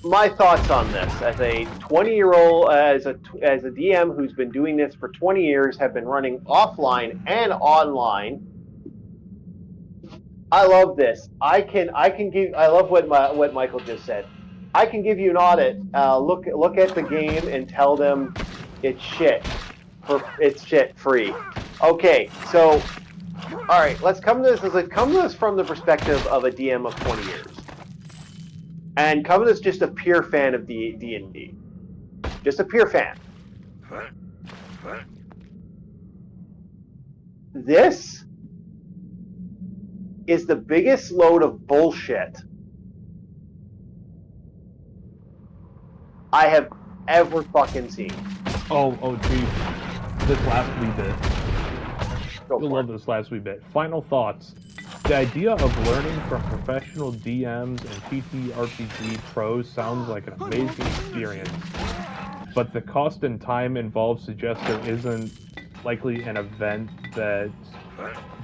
[SPEAKER 1] My thoughts on this as a 20-year-old, as a DM who's been doing this for 20 years, have been running offline and online. I love this. I love what Michael just said. I can give you an audit. Look at the game and tell them it's shit. It's shit free. Okay, so all right, let's come to this from the perspective of a DM of 20 years. And Coven is just a pure fan of D&D. Just a pure fan. This is the biggest load of bullshit I have ever fucking seen.
[SPEAKER 3] Oh, geez. This last wee bit. You'll love this last wee bit. Final thoughts. The idea of learning from professional DMs and TTRPG pros sounds like an amazing experience, but the cost and time involved suggests there isn't likely an event that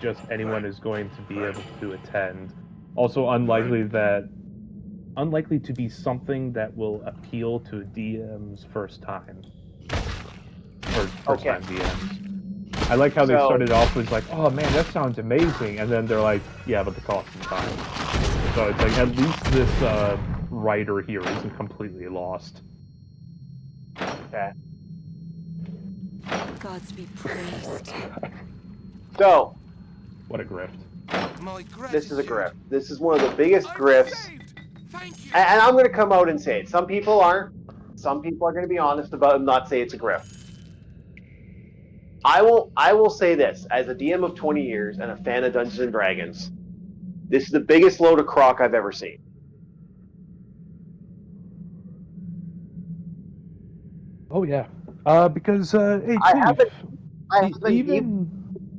[SPEAKER 3] just anyone is going to be able to attend. Also unlikely to be something that will appeal to a DM's first time. Or first time DMs. I like how they started off with like, oh man, that sounds amazing, and then they're like, yeah, but the cost and time. So it's like, at least this writer here isn't completely lost.
[SPEAKER 1] Okay.
[SPEAKER 4] Gods be praised.
[SPEAKER 1] So,
[SPEAKER 3] what a grift.
[SPEAKER 1] This is a grift. This is one of the biggest grifts. And I'm going to come out and say it. Some people aren't. Some people are going to be honest about it and not say it's a grift. I will say this, as a DM of 20 years and a fan of Dungeons and Dragons, this is the biggest load of crock I've ever seen.
[SPEAKER 3] Oh yeah, because hey, Chief,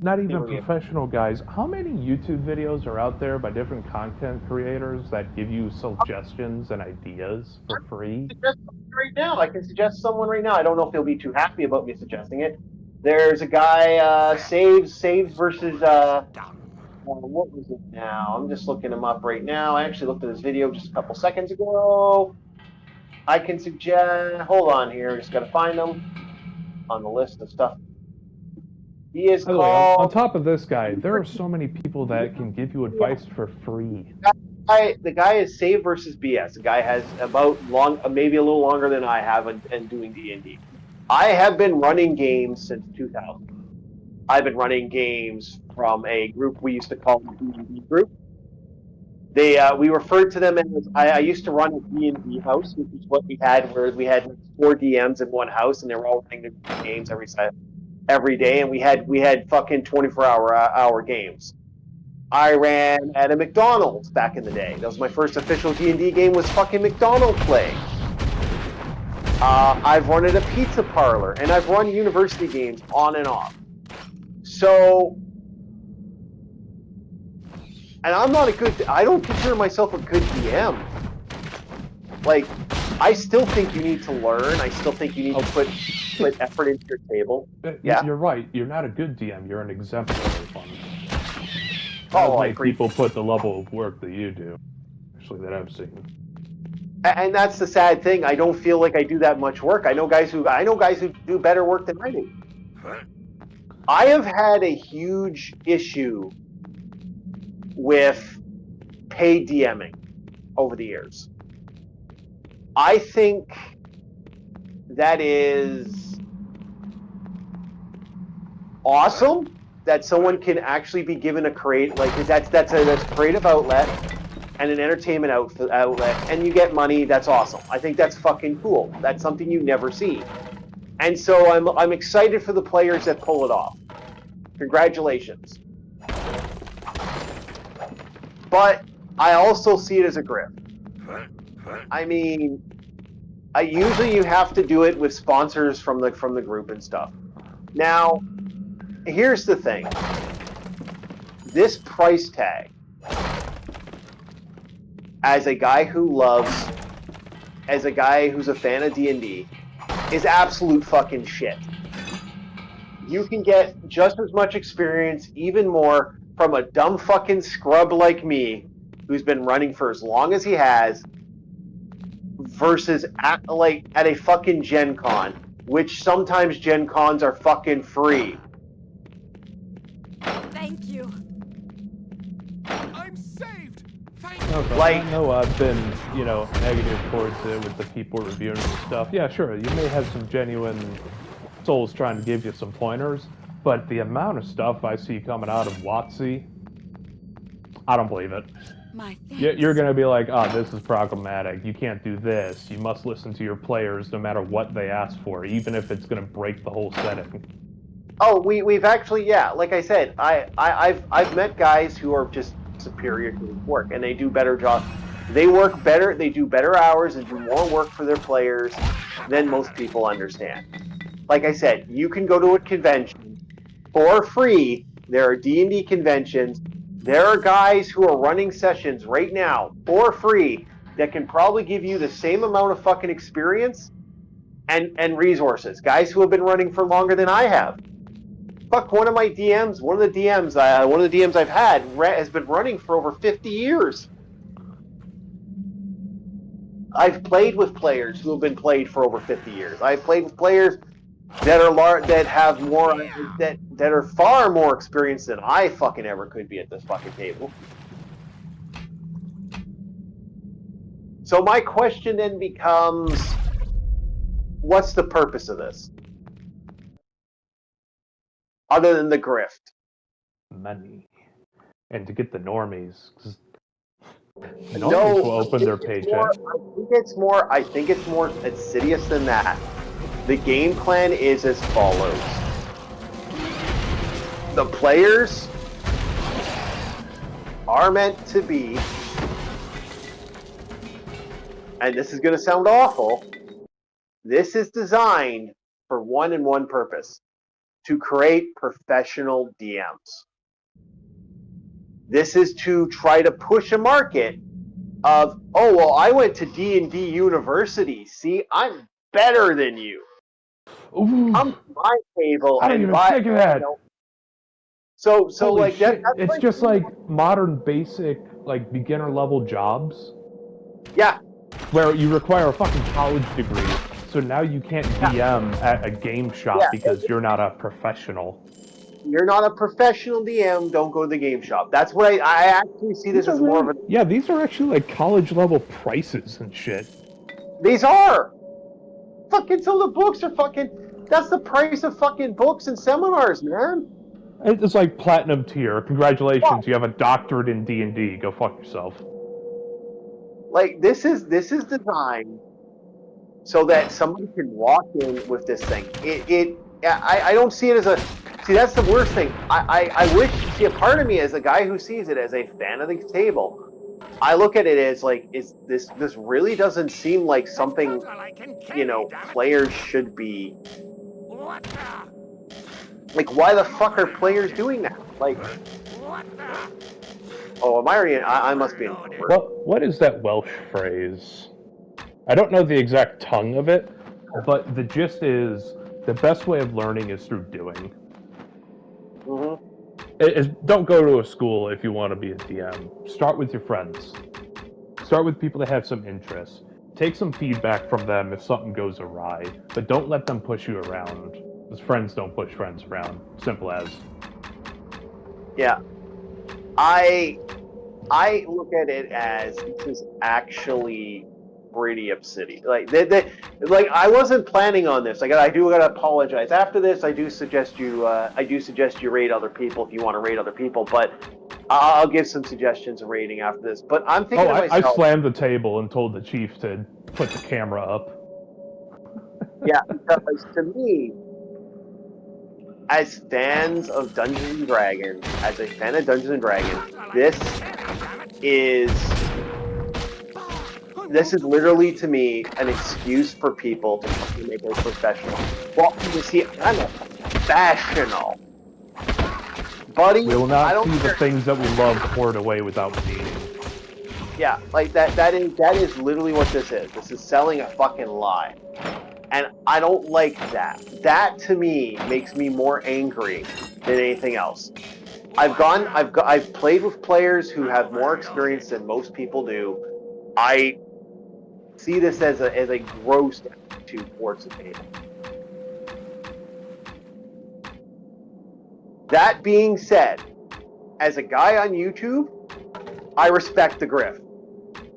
[SPEAKER 3] not even professional guys. How many YouTube videos are out there by different content creators that give you suggestions and ideas for free?
[SPEAKER 1] Right now, I can suggest someone right now. I don't know if they'll be too happy about me suggesting it. There's a guy, saves versus, what was it now? I'm just looking him up right now. I actually looked at his video just a couple seconds ago. I can suggest, hold on here, just gotta find him on the list of stuff. He is called...
[SPEAKER 3] On top of this guy, there are so many people that can give you advice for free.
[SPEAKER 1] The guy is Save versus BS. The guy has maybe a little longer than I have in doing D&D. I have been running games since 2000. I've been running games from a group we used to call the D&D group. We referred to them as, I used to run a D&D house, which is what we had, where we had 4 DMs in one house, and they were all running the games every day, and we had fucking 24-hour games. I ran at a McDonald's back in the day. That was my first official D&D game, was fucking McDonald's play. I've run at a pizza parlor, and I've run university games on and off. So, and I'm not a good. I don't consider myself a good DM. Like, I still think you need to learn. I still think you need to put effort into your table. Yeah.
[SPEAKER 3] You're right. You're not a good DM. You're an exemplary one.
[SPEAKER 1] Oh,
[SPEAKER 3] Not
[SPEAKER 1] I
[SPEAKER 3] many
[SPEAKER 1] agree.
[SPEAKER 3] people put the level of work that you do, actually, that I've seen.
[SPEAKER 1] And that's the sad thing. I don't feel like I do that much work. I know guys who do better work than I do. I have had a huge issue with paid DMing over the years. I think that is awesome that someone can actually be given a that's a creative outlet and an entertainment outlet, and you get money. That's awesome. I think that's fucking cool. That's something you never see, and so I'm excited for the players that pull it off. Congratulations. But I also see it as a grift. I mean, usually you have to do it with sponsors from the group and stuff. Now, here's the thing. This price tag, as a guy who's a fan of D&D, is absolute fucking shit. You can get just as much experience, even more, from a dumb fucking scrub like me, who's been running for as long as he has, versus at a fucking Gen Con, which sometimes Gen Cons are fucking free.
[SPEAKER 4] Thank you.
[SPEAKER 5] I'm saved. Thank
[SPEAKER 3] No, but
[SPEAKER 1] Like-
[SPEAKER 3] I know I've been, negative towards it with the people reviewing and stuff. Yeah, sure, you may have some genuine souls trying to give you some pointers, but the amount of stuff I see coming out of WotC, I don't believe it.
[SPEAKER 4] My thanks.
[SPEAKER 3] You're going to be like, oh, this is problematic. You can't do this. You must listen to your players no matter what they ask for, even if it's going to break the whole setting.
[SPEAKER 1] Oh, we've actually, yeah. Like I said, I've met guys who are just superior to the work, and they do better jobs. They work better. They do better hours and do more work for their players than most people understand. Like I said, you can go to a convention for free. There are D&D conventions. There are guys who are running sessions right now for free that can probably give you the same amount of fucking experience and resources. Guys who have been running for longer than I have. Fuck, one of the DMs I've had has been running for over 50 years. I've played with players who have been played for over 50 years. I've played with players that are far more experienced than I fucking ever could be at this fucking table. So my question then becomes, what's the purpose of this? Other than the grift.
[SPEAKER 3] Money. And to get the normies. 'Cause the
[SPEAKER 1] No,
[SPEAKER 3] normies will open their
[SPEAKER 1] I
[SPEAKER 3] paycheck.
[SPEAKER 1] think it's more insidious than that. The game plan is as follows. The players are meant to be, and this is going to sound awful, this is designed for one and one purpose: to create professional DMs. This is to try to push a market of, oh, well, I went to D&D University. See, I'm better than you.
[SPEAKER 3] Ooh,
[SPEAKER 1] Come to my table
[SPEAKER 3] I don't
[SPEAKER 1] and
[SPEAKER 3] even
[SPEAKER 1] buy.
[SPEAKER 3] think of that.
[SPEAKER 1] So
[SPEAKER 3] Holy
[SPEAKER 1] like
[SPEAKER 3] shit.
[SPEAKER 1] that's
[SPEAKER 3] It's just like modern basic, like beginner level jobs
[SPEAKER 1] yeah.
[SPEAKER 3] where you require a fucking college degree. So now you can't DM at a game shop
[SPEAKER 1] Yeah.
[SPEAKER 3] because you're not a professional.
[SPEAKER 1] You're not a professional DM. Don't go to the game shop. That's what I actually see this as more of a.
[SPEAKER 3] Yeah, these are actually like college level prices and shit.
[SPEAKER 1] These are fucking. So the books are fucking. That's the price of fucking books and seminars, man.
[SPEAKER 3] It's like platinum tier. Congratulations, you have a doctorate in D&D. Go fuck yourself.
[SPEAKER 1] Like this is designed so that somebody can walk in with this thing. I don't see it as a. See, that's the worst thing. I wish. See, a part of me, as a guy who sees it as a fan of the table, I look at it as like, this really doesn't seem like something, players should be Like, why the fuck are players doing that? Like, oh, am I already? I must be in.
[SPEAKER 3] What is that Welsh phrase? I don't know the exact tongue of it, but the gist is the best way of learning is through doing. Don't go to a school if you want to be a DM. Start with your friends. Start with people that have some interests. Take some feedback from them if something goes awry, but don't let them push you around. Because friends don't push friends around. Simple as.
[SPEAKER 1] Yeah. I look at it as this is actually pretty obsidian. Like like I wasn't planning on this. I gotta apologize. After this, I do suggest you rate other people if you want to rate other people. But I'll give some suggestions of rating after this. But I'm thinking to
[SPEAKER 3] I
[SPEAKER 1] myself.
[SPEAKER 3] slammed the table and told the chief to put the camera up.
[SPEAKER 1] Yeah, because to me, as fans of Dungeons and Dragons, as a fan of Dungeons and Dragons, this is literally to me an excuse for people to fucking make it professional. Well, you see, I'm a professional, buddy.
[SPEAKER 3] We will not see the things that we love poured away without meaning.
[SPEAKER 1] Yeah, like that is literally what this is. This is selling a fucking lie. And I don't like that. That to me makes me more angry than anything else. I've played with players who have more experience than most people do. I see this as a gross attitude towards the table. That being said, as a guy on YouTube, I respect the grift.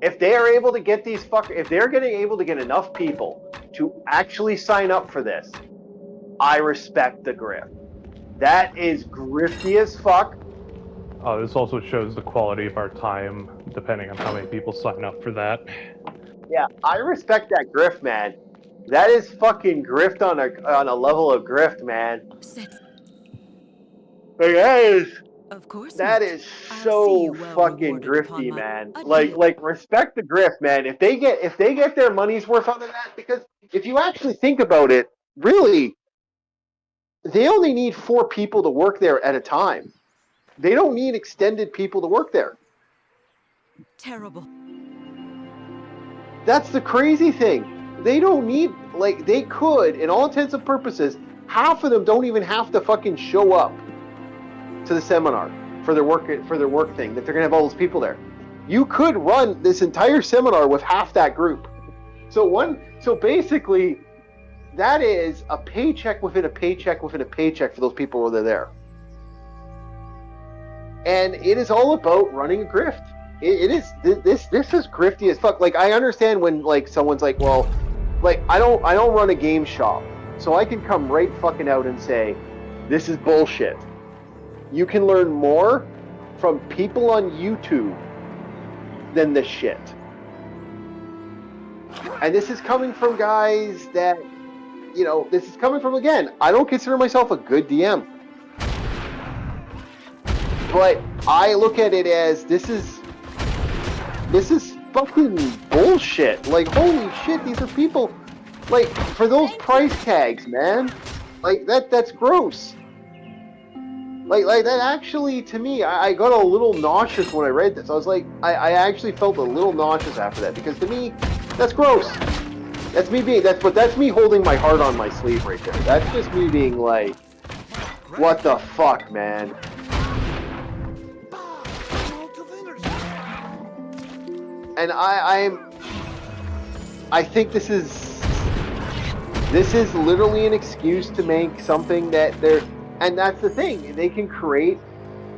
[SPEAKER 1] If they are able to get if they're able to get enough people to actually sign up for this, I respect the grift. That is grifty as fuck.
[SPEAKER 3] This also shows the quality of our time, depending on how many people sign up for that.
[SPEAKER 1] Yeah, I respect that grift, man. That is fucking grift on a level of grift, man. Like, that is so fucking grifty, man. Like respect the grift, man. If they get their money's worth out of that, because if you actually think about it, really, they only need 4 people to work there at a time. They don't need extended people to work there.
[SPEAKER 4] Terrible.
[SPEAKER 1] That's the crazy thing. They don't need, like, they could, in all intents and purposes, half of them don't even have to fucking show up to the seminar for their work thing, that they're gonna have all those people there. You could run this entire seminar with half that group. So basically, that is a paycheck within a paycheck within a paycheck for those people when they're there. And it is all about running a grift. This is grifty as fuck. Like, I understand when, like, someone's like, well, like, I don't run a game shop, so I can come right fucking out and say, this is bullshit. You can learn more from people on YouTube than this shit. And this is coming from guys that, you know, this is coming from, again, I don't consider myself a good DM. But I look at it as this is fucking bullshit. Like, holy shit, these are people, like, for those price tags, man. Like, that's gross. Like that actually, to me, I got a little nauseous when I read this. I was like, I actually felt a little nauseous after that, because to me, that's gross. That's me holding my heart on my sleeve right there. That's just me being like, what the fuck, man? And I think this is literally an excuse to make something that they're. And that's the thing. They can create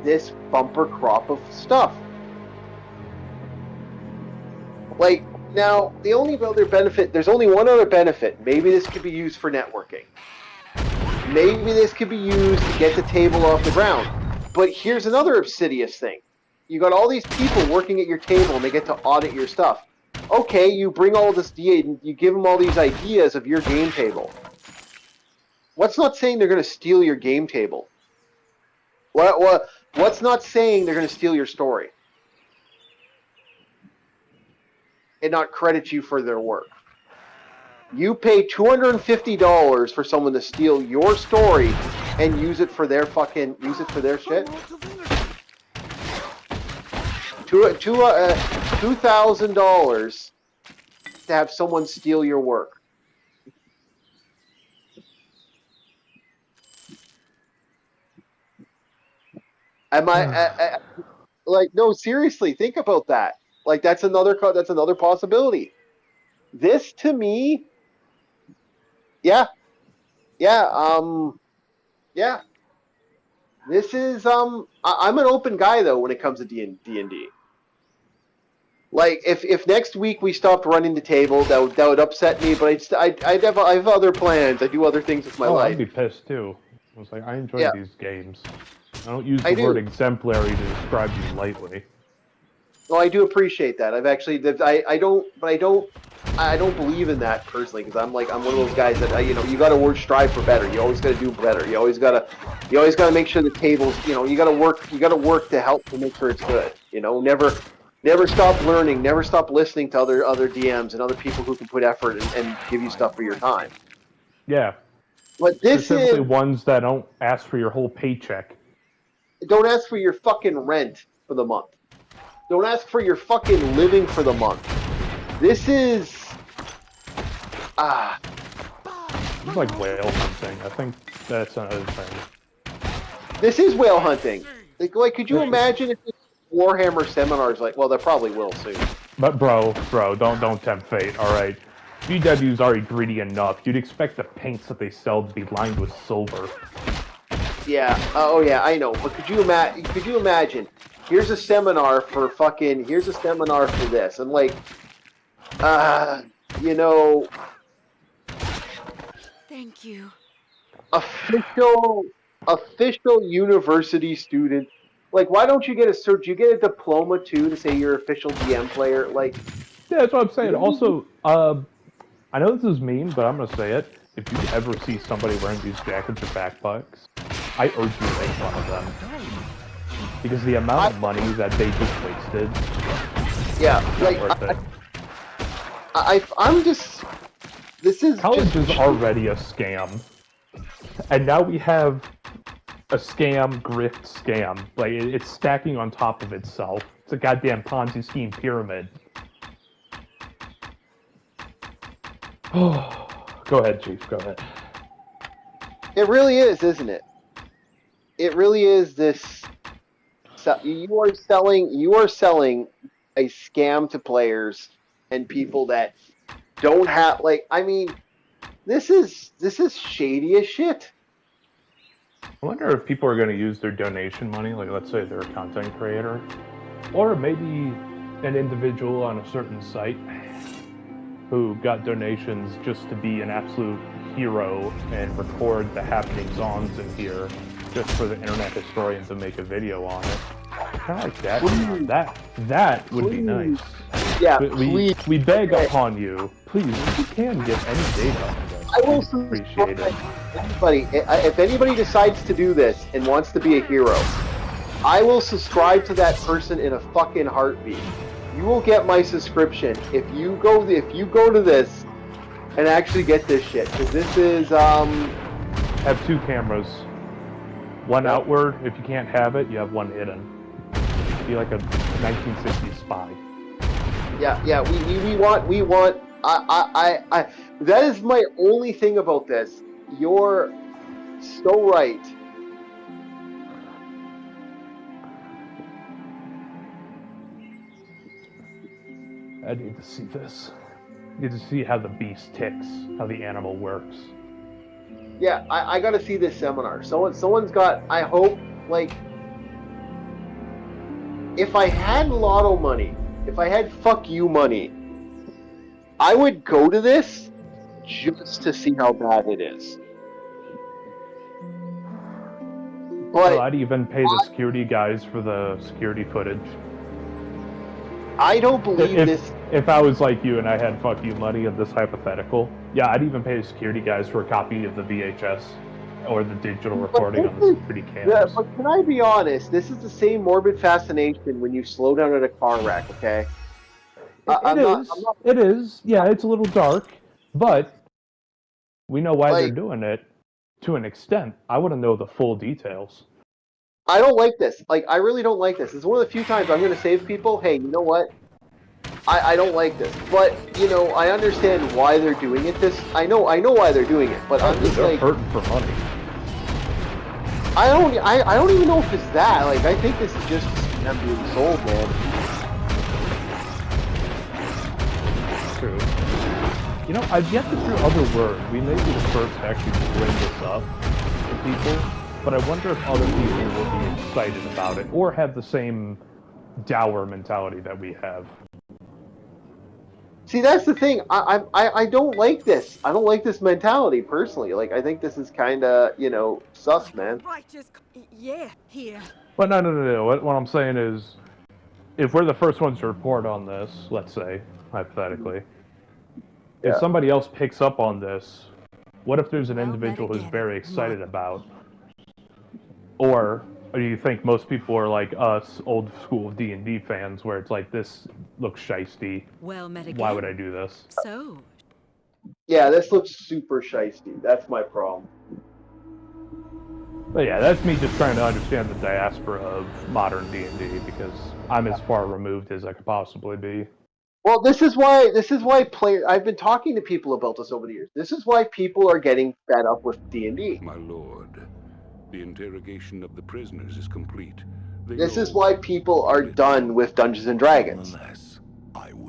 [SPEAKER 1] this bumper crop of stuff. Like, now, the only other benefit, there's only one other benefit. Maybe this could be used for networking. Maybe this could be used to get the table off the ground. But here's another obsidious thing. You got all these people working at your table and they get to audit your stuff. Okay, you bring all this and you give them all these ideas of your game table. What's not saying they're going to steal your game table? What's not saying they're going to steal your story and not credit you for their work? You pay $250 for someone to steal your story and use it for their shit. $2,000 to have someone steal your work. Am I like, no, seriously, think about that. Like, that's another possibility. This, to me, yeah. This is I'm an open guy though when it comes to D&D. Like, if next week we stopped running the table, that would upset me. But I have other plans. I do other things with my life.
[SPEAKER 3] I'd be pissed too. I was like, I enjoy
[SPEAKER 1] Yeah.
[SPEAKER 3] these games. I don't use the
[SPEAKER 1] I do.
[SPEAKER 3] word exemplary to describe you lightly.
[SPEAKER 1] Well, I do appreciate that. I've actually, I don't believe in that personally, because I'm one of those guys that you got to strive for better. You always got to do better. You always got to make sure the tables, you got to work to help to make sure it's good. Never stop learning. Never stop listening to other DMs and other people who can put effort and give you stuff for your time.
[SPEAKER 3] Yeah.
[SPEAKER 1] But this
[SPEAKER 3] Specifically
[SPEAKER 1] is
[SPEAKER 3] ones that don't ask for your whole paycheck.
[SPEAKER 1] don't ask for your fucking rent for the month. Don't ask for your fucking living for the month. This is
[SPEAKER 3] It's like whale hunting. I think that's another thing.
[SPEAKER 1] This is whale hunting. Like, could you imagine if Warhammer seminars? Like, well, there probably will soon.
[SPEAKER 3] But bro, don't tempt fate. All right, VW's already greedy enough. You'd expect the paints that they sell to be lined with silver.
[SPEAKER 1] Yeah. Oh yeah, I know. But could you imagine? Here's a seminar for this, and like,
[SPEAKER 4] Thank you.
[SPEAKER 1] official university student. Like, why don't you get a cert? You get a diploma too to say you're an official DM player. Like,
[SPEAKER 3] Yeah, that's what I'm saying. Also, I know this is mean, but I'm gonna say it. If you ever see somebody wearing these jackets or backpacks, I urge you to make fun of them. Because the amount of money that they just wasted.
[SPEAKER 1] Yeah, like
[SPEAKER 3] worth it.
[SPEAKER 1] I'm just. This is
[SPEAKER 3] College
[SPEAKER 1] just,
[SPEAKER 3] is already a scam, and now we have a scam, grift scam. Like it's stacking on top of itself. It's a goddamn Ponzi scheme pyramid. Oh, go ahead, Chief. Go ahead.
[SPEAKER 1] It really is, isn't it? It really is this. You are selling a scam to players and people that don't have, like, I mean, this is shady as shit.
[SPEAKER 3] I wonder if people are going to use their donation money, like let's say they're a content creator, or maybe an individual on a certain site who got donations just to be an absolute hero and record the happenings on in here just for the internet historian to make a video on it. Kind of like that. That would be nice.
[SPEAKER 1] Yeah,
[SPEAKER 3] we beg upon you, please, if you can give any data on this,
[SPEAKER 1] I will
[SPEAKER 3] appreciate it.
[SPEAKER 1] If anybody decides to do this and wants to be a hero, I will subscribe to that person in a fucking heartbeat. You will get my subscription if you go to this and actually get this shit, because this is
[SPEAKER 3] Have two cameras. One outward. If you can't have it, you have one hidden. Be like a 1960s spy.
[SPEAKER 1] Yeah. We want. I. That is my only thing about this. You're so right.
[SPEAKER 3] I need to see this. I need to see how the beast ticks, how the animal works.
[SPEAKER 1] Yeah, I got to see this seminar. Someone's got. I hope, like, if I had lotto money, if I had fuck you money, I would go to this just to see how bad it is. But
[SPEAKER 3] Well, I'd even pay the security guys for the security footage.
[SPEAKER 1] I don't believe this.
[SPEAKER 3] If I was like you and I had fuck you money in this hypothetical, yeah, I'd even pay the security guys for a copy of the VHS or the digital recording on the security cams.
[SPEAKER 1] Yeah, but can I be honest? This is the same morbid fascination when you slow down at a car wreck, okay?
[SPEAKER 3] It is. Yeah, it's a little dark, but we know why they're
[SPEAKER 1] Like,
[SPEAKER 3] doing it. to an extent. I want to know the full details.
[SPEAKER 1] I don't like this. Like, I really don't like this. It's one of the few times I'm going to save people. Hey, you know what? I don't like this. But, you know, I understand why they're doing it. I know why they're doing it. But I'm just
[SPEAKER 3] They're
[SPEAKER 1] like,
[SPEAKER 3] hurting for money.
[SPEAKER 1] I don't even know if it's that. Like, I think this is just them being sold, man.
[SPEAKER 3] True. You know, I've yet to hear other word. We may be the first to actually bring this up to people, but I wonder if other people will be excited about it or have the same dour mentality that we have.
[SPEAKER 1] See, that's the thing. I don't like this. I don't like this mentality personally. Like, I think this is kind of, you know, sus, man.
[SPEAKER 4] Righteous. Yeah, here.
[SPEAKER 3] But no. What I'm saying is, if we're the first ones to report on this, let's say, hypothetically, if somebody else picks up on this, what if there's an individual who's very excited about? Or do you think most people are like us, old school D&D fans, where it's like, this looks shiesty,
[SPEAKER 4] Well met again.
[SPEAKER 3] why would I do this?
[SPEAKER 4] So,
[SPEAKER 1] Yeah, this looks super shiesty. That's my problem.
[SPEAKER 3] But yeah, that's me just trying to understand the diaspora of modern D&D, because I'm as far removed as I could possibly be.
[SPEAKER 1] Well, this is why I've been talking to people about this over the years. This is why people are getting fed up with D&D.
[SPEAKER 6] My lord, the interrogation of the prisoners is complete.
[SPEAKER 1] This is why people are done with Dungeons and Dragons.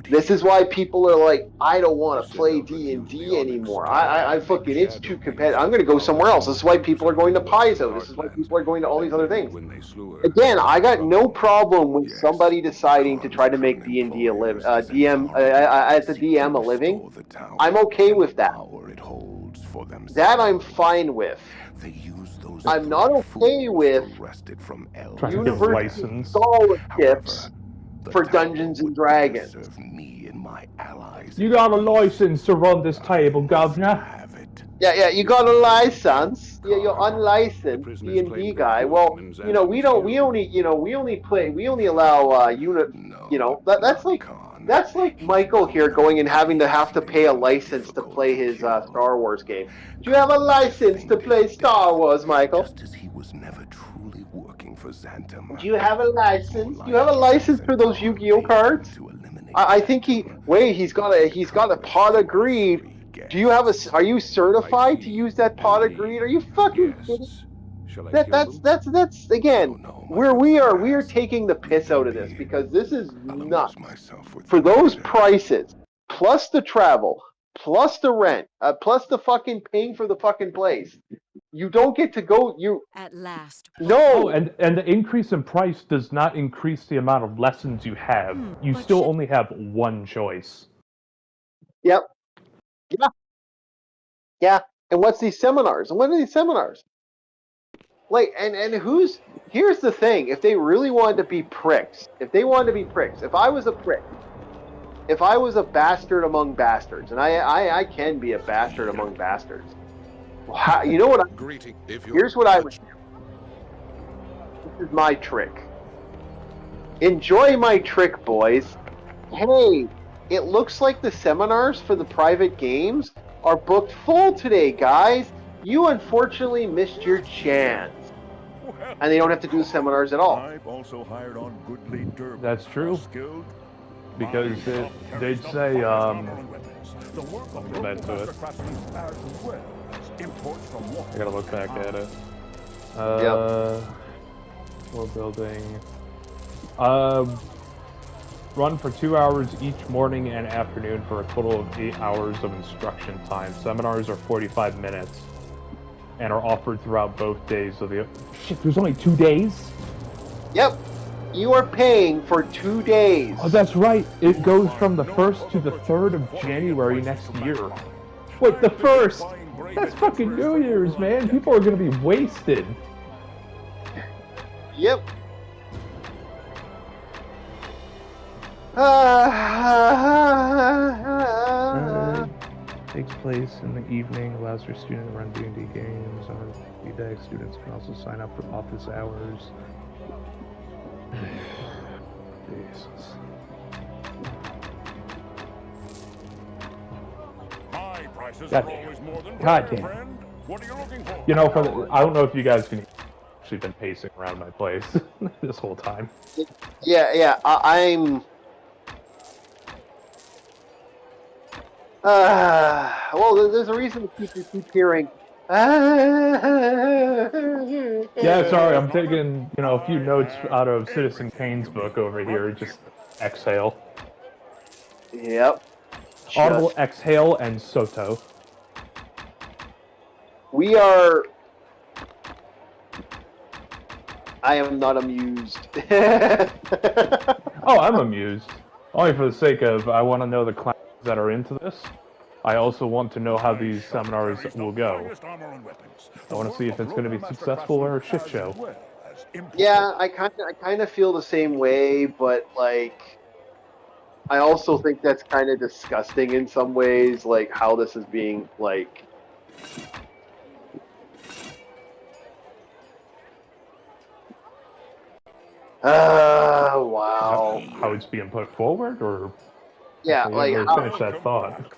[SPEAKER 1] This is why people are like, I don't want to play D&D anymore. I fucking, it's too competitive. I'm going to go somewhere else. This is why people are going to Paizo. This is why people are going to all these other things. Again, I got no problem with somebody deciding to try to make D&D a living, as a DM a living. I'm okay with that. That I'm fine with. I'm not okay with university scholarships for Dungeons and Dragons.
[SPEAKER 3] You got a license to run this table, governor?
[SPEAKER 1] Yeah, you got a license. Yeah, you're unlicensed D&D guy. Well, you know, we only allow that's like Michael here going and having to pay a license to play his Star Wars game. Do you have a license to play Star Wars, Michael? Do you have a license? Do you have a license for those Yu-Gi-Oh cards? I think he's got a pot of greed. Do you have are you certified to use that pot of greed? Are you fucking kidding? That's again where we are taking the piss out of this, because this is nuts. For those prices, plus the travel, plus the rent, plus the fucking paying for the fucking place, you don't get to go.
[SPEAKER 4] At last.
[SPEAKER 1] No.
[SPEAKER 3] Oh, and the increase in price does not increase the amount of lessons you have. You still only have one choice.
[SPEAKER 1] Yep. Yeah. And what's these seminars? And what are these seminars? Like, and here's the thing. If they really wanted to be pricks, if I was a prick, if I was a bastard among bastards, and I can be a bastard among bastards, you know what? Here's what I would do. This is my trick. Enjoy my trick, boys. Hey, it looks like the seminars for the private games are booked full today, guys. You unfortunately missed your chance. And they don't have to do the seminars at all.
[SPEAKER 7] I've also hired on goodly Durban.
[SPEAKER 3] That's true. Because they'd say,
[SPEAKER 7] the work of
[SPEAKER 3] go back to it. I gotta look back at it. We're building. Run for 2 hours each morning and afternoon for a total of 8 hours of instruction time. Seminars are 45 minutes and are offered throughout both days of the... Shit, there's only 2 days?
[SPEAKER 1] Yep. You are paying for 2 days.
[SPEAKER 3] Oh, that's right. It goes from the 1st to the 3rd of January next year. Wait, the 1st? That's fucking New Year's, man. People are gonna be wasted.
[SPEAKER 1] Yep.
[SPEAKER 3] Takes place in the evening, allows your student to run D&D games on a day. Students can also sign up for office hours. Jesus.
[SPEAKER 7] High prices
[SPEAKER 3] God
[SPEAKER 7] are always more than
[SPEAKER 3] God
[SPEAKER 7] fair,
[SPEAKER 3] damn.
[SPEAKER 7] friend. What are you looking for?
[SPEAKER 3] You know, I don't know if you guys can actually been pacing around my place this whole time.
[SPEAKER 1] Yeah. I'm. Well, there's a reason to keep hearing.
[SPEAKER 3] Yeah, sorry, I'm taking, a few notes out of Citizen Kane's book over here. Just exhale.
[SPEAKER 1] Yep.
[SPEAKER 3] Audible
[SPEAKER 1] Just,
[SPEAKER 3] exhale and Soto.
[SPEAKER 1] we are. I am not amused.
[SPEAKER 3] Oh, I'm amused. Only for the sake of, I want to know the clowns that are into this. I also want to know how these seminars will go. I want to see if it's going to be successful or a shit show.
[SPEAKER 1] Yeah, I kind of feel the same way, but like, I also think that's kind of disgusting in some ways, like how this is being like. Wow.
[SPEAKER 3] How it's being put forward, or
[SPEAKER 1] Yeah,
[SPEAKER 3] actually,
[SPEAKER 1] like
[SPEAKER 3] never
[SPEAKER 1] how,
[SPEAKER 3] finish that thought.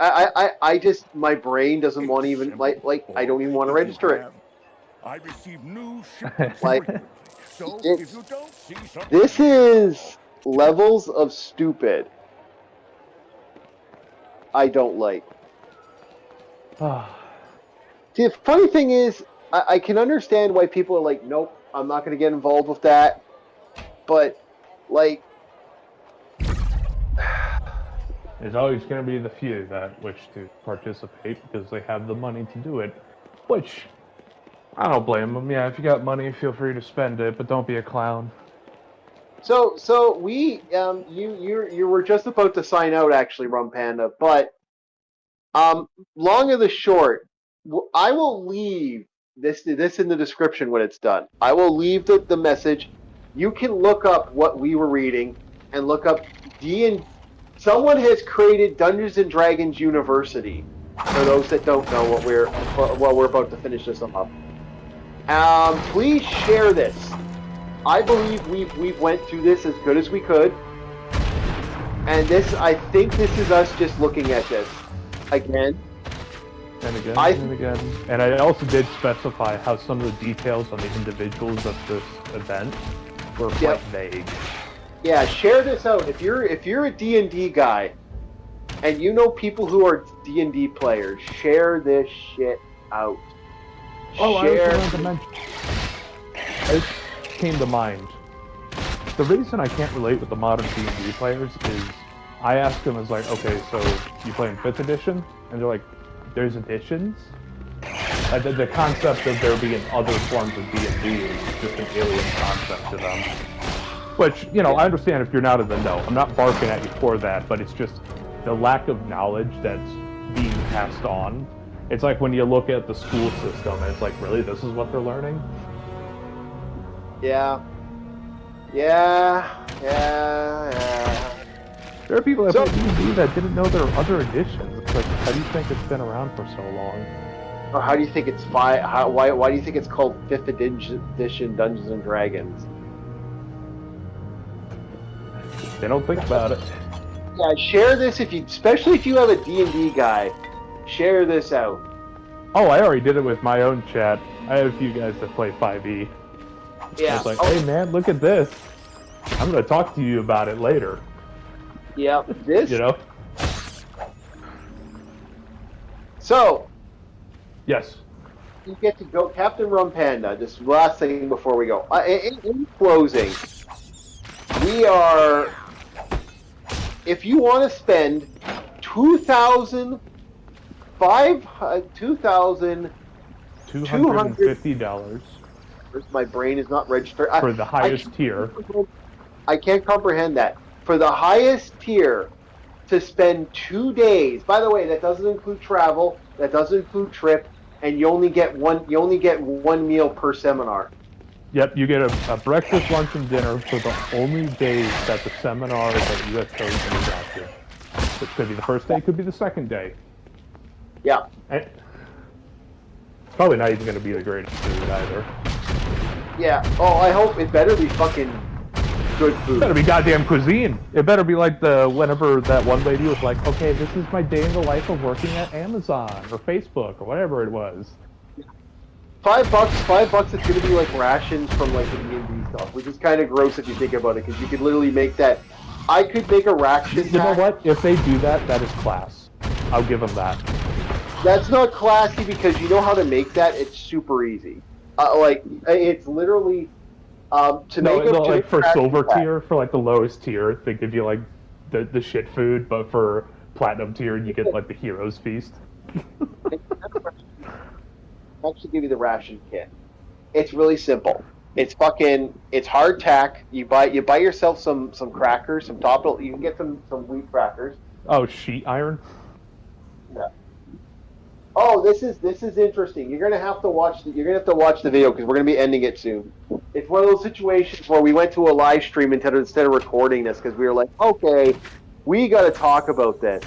[SPEAKER 1] I just my brain doesn't want to even like I don't even want to register it.
[SPEAKER 7] I receive new shipments
[SPEAKER 1] Like
[SPEAKER 7] frequently. So
[SPEAKER 1] it,
[SPEAKER 7] if you don't see something,
[SPEAKER 1] this is levels of stupid I don't like. The funny thing is, I can understand why people are like, nope, I'm not going to get involved with that. But like,
[SPEAKER 3] There's always going to be the few that wish to participate because they have the money to do it, which I don't blame them. Yeah, if you got money, feel free to spend it, but don't be a clown.
[SPEAKER 1] so we you were just about to sign out actually, Rum Panda, but long of the short, I will leave this in the description when it's done. I will leave the message. You can look up what we were reading and look up D&D. Someone has created Dungeons and Dragons University. For those that don't know what we're about to finish this up. Please share this. I believe we've went through this as good as we could, and I think this is us just looking at this again.
[SPEAKER 3] And again, and again. And I also did specify how some of the details on the individuals of this event were quite vague.
[SPEAKER 1] Yeah, share this out. If you're a D&D guy and you know people who are D&D players, share this shit out.
[SPEAKER 3] Oh,
[SPEAKER 1] share.
[SPEAKER 3] I also wanted to mention. It came to mind. The reason I can't relate with the modern D&D players is I asked them, as like, okay, so you play in 5th edition? And they're like, there's editions? The concept of there being other forms of D&D is just an alien concept to them. Which, I understand if you're not in the know. I'm not barking at you for that, but it's just the lack of knowledge that's being passed on. It's like when you look at the school system, and it's like, really, this is what they're learning?
[SPEAKER 1] Yeah.
[SPEAKER 3] There are people that play D&D that didn't know there are other editions. It's like, how do you think it's been around for so long?
[SPEAKER 1] Or how do you think it's why do you think it's called 5th edition Dungeons and Dragons?
[SPEAKER 3] They don't think about it.
[SPEAKER 1] Yeah, share this especially if you have a D&D guy. Share this out.
[SPEAKER 3] Oh, I already did it with my own chat. I have a few guys that play 5e.
[SPEAKER 1] Yeah.
[SPEAKER 3] It's like, hey man, look at this. I'm gonna talk to you about it later.
[SPEAKER 1] Yeah, this. So.
[SPEAKER 3] Yes.
[SPEAKER 1] You get to go, Captain Rum Panda. This last thing before we go. In closing, we are. If you want to spend $2,250 my brain is not registered
[SPEAKER 3] for the highest tier.
[SPEAKER 1] I can't comprehend that. For the highest tier, to spend 2 days. By the way, that doesn't include travel. That doesn't include trip, and you only get one meal per seminar.
[SPEAKER 3] Yep, you get a breakfast, lunch, and dinner for the only days that the seminar that you have chosen is active. It could be the first day, it could be the second day.
[SPEAKER 1] Yeah.
[SPEAKER 3] And it's probably not even going to be the greatest food either.
[SPEAKER 1] Yeah. Oh, I hope it better be fucking good food.
[SPEAKER 3] It better be goddamn cuisine. It better be like whenever that one lady was like, okay, this is my day in the life of working at Amazon or Facebook or whatever it was.
[SPEAKER 1] $5, it's gonna be like rations from like the D&D stuff, which is kind of gross if you think about it, because you could literally make that. I could make a ration.
[SPEAKER 3] You know what? If they do that, that is class. I'll give them that.
[SPEAKER 1] That's not classy because you know how to make that. It's super easy. Like it's literally to make
[SPEAKER 3] No, like for
[SPEAKER 1] ration
[SPEAKER 3] silver
[SPEAKER 1] pack.
[SPEAKER 3] tier, for like the lowest tier, they give you like the shit food, but for platinum tier, you get like the hero's feast.
[SPEAKER 1] Actually give you the ration kit. It's really simple. It's hardtack. You buy yourself some crackers, some top. You can get some wheat crackers.
[SPEAKER 3] Oh, sheet iron.
[SPEAKER 1] Yeah. Oh, this is interesting. You're gonna have to watch the video because we're gonna be ending it soon. It's one of those situations where we went to a live stream instead of recording this because we were like, okay, we got to talk about this.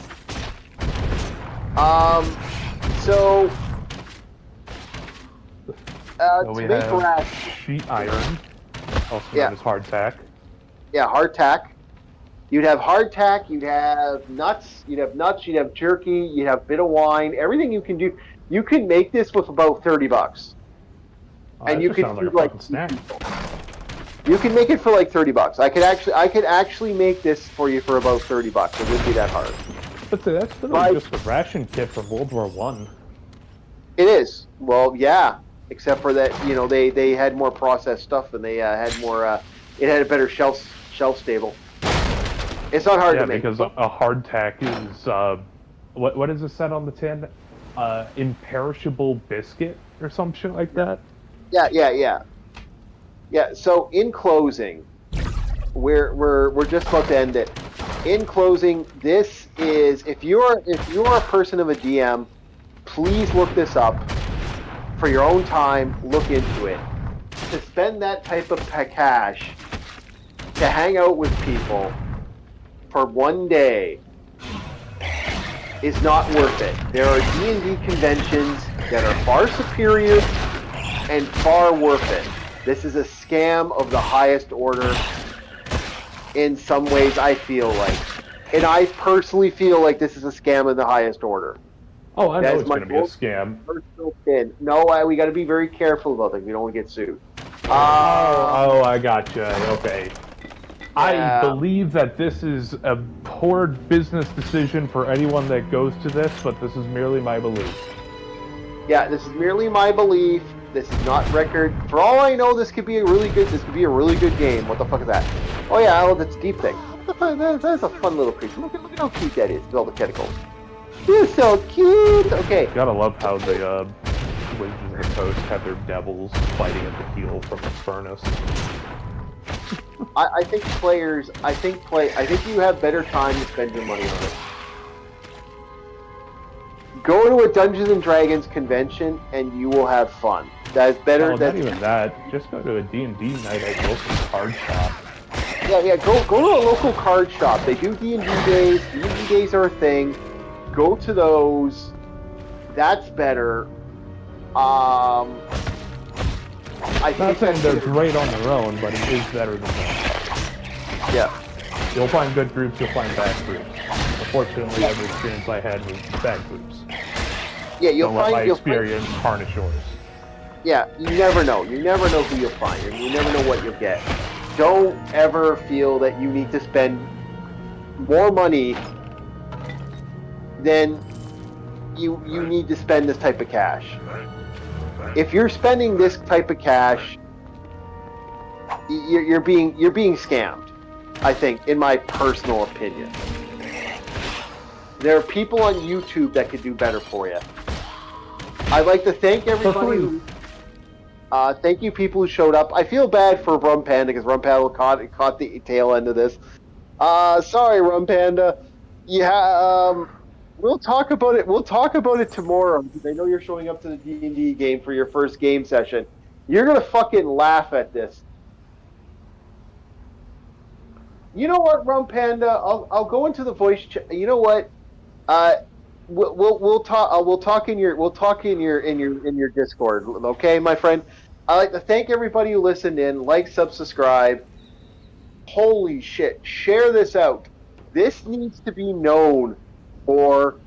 [SPEAKER 1] So.
[SPEAKER 3] So we
[SPEAKER 1] to make
[SPEAKER 3] have
[SPEAKER 1] ration,
[SPEAKER 3] sheet iron, also known as hardtack.
[SPEAKER 1] yeah, hardtack. You'd have hardtack. You'd have nuts. You'd have jerky. You'd have a bit of wine. Everything you can do. You can make this with about $30, and you could feed like
[SPEAKER 3] snack.
[SPEAKER 1] You can make it for like $30. I could actually make this for you for about $30. It wouldn't be that hard.
[SPEAKER 3] But that's literally just a ration kit from World War I.
[SPEAKER 1] It is. Well, yeah. Except for that, they had more processed stuff and they had more. It had a better shelf stable. It's not hard to make.
[SPEAKER 3] Because a hardtack is what is it said on the tin? Imperishable biscuit or some shit like that.
[SPEAKER 1] Yeah. So in closing, we're just about to end it. In closing, this is if you're a person of a DM, please look this up. For your own time, look into it. To spend that type of cash to hang out with people for one day is not worth it. There are D&D conventions that are far superior and far worth it. This is a scam of the highest order in some ways, I feel like. And I personally feel like this is a scam of the highest order.
[SPEAKER 3] Oh, I know it's going to be a scam.
[SPEAKER 1] Personal opinion. No, we got to be very careful about that. We don't want to get sued.
[SPEAKER 3] Oh, I gotcha. Okay.
[SPEAKER 1] Yeah.
[SPEAKER 3] I believe that this is a poor business decision for anyone that goes to this, but this is merely my belief.
[SPEAKER 1] Yeah, this is merely my belief. This is not record. For all I know, this could be a really good game. What the fuck is that? Oh yeah, that's a deep thing. That's a fun little creature. Look at how cute that is with all the tentacles. You're so cute! Okay.
[SPEAKER 3] Gotta love how the Wizards of the Coast have their devils fighting at the heel from the furnace.
[SPEAKER 1] I think you have better time to spend your money on it. Go to a Dungeons and Dragons convention and you will have fun. That's better.
[SPEAKER 3] Oh, not even that. Just go to a D&D night at your local card shop.
[SPEAKER 1] Yeah. Go to a local card shop. They do D&D days. D&D days are a thing. Go to those. That's better. I
[SPEAKER 3] Not
[SPEAKER 1] think
[SPEAKER 3] saying they're great on their own, but it is better than that.
[SPEAKER 1] Yeah.
[SPEAKER 3] You'll find good groups, you'll find bad groups. Unfortunately, every experience I had was bad groups.
[SPEAKER 1] Yeah, you'll
[SPEAKER 3] Don't let my
[SPEAKER 1] find
[SPEAKER 3] experience tarnish yours.
[SPEAKER 1] Yeah, you never know. You never know who you'll find. You never know what you'll get. Don't ever feel that you need to spend more money than you need to spend this type of cash. If you're spending this type of cash, you're being scammed. I think, in my personal opinion. There are people on YouTube that could do better for you. I'd like to thank everybody. Thank you, people who showed up. I feel bad for Rum Panda because Rum Panda caught the tail end of this. Sorry, Rum Panda. Yeah. We'll talk about it. We'll talk about it tomorrow because I know you're showing up to the D&D game for your first game session. You're gonna fucking laugh at this. You know what, Rum Panda? I'll go into the voice chat. You know what? We'll talk in your Discord. Okay, my friend. I'd like to thank everybody who listened in. Like, subscribe. Holy shit. Share this out. This needs to be known more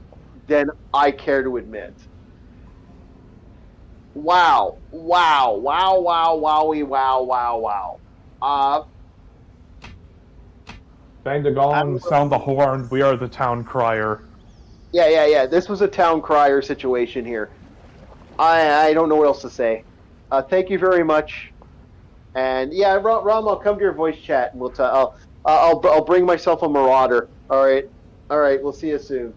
[SPEAKER 1] than I care to admit. Wow. Wow. Wow, wow, wowie, wow, wow, wow.
[SPEAKER 3] Bang the gong, sound the horn, we are the town crier.
[SPEAKER 1] Yeah. This was a town crier situation here. I don't know what else to say. Thank you very much. And yeah, Rom, I'll come to your voice chat and I'll bring myself a marauder. All right. We'll see you soon.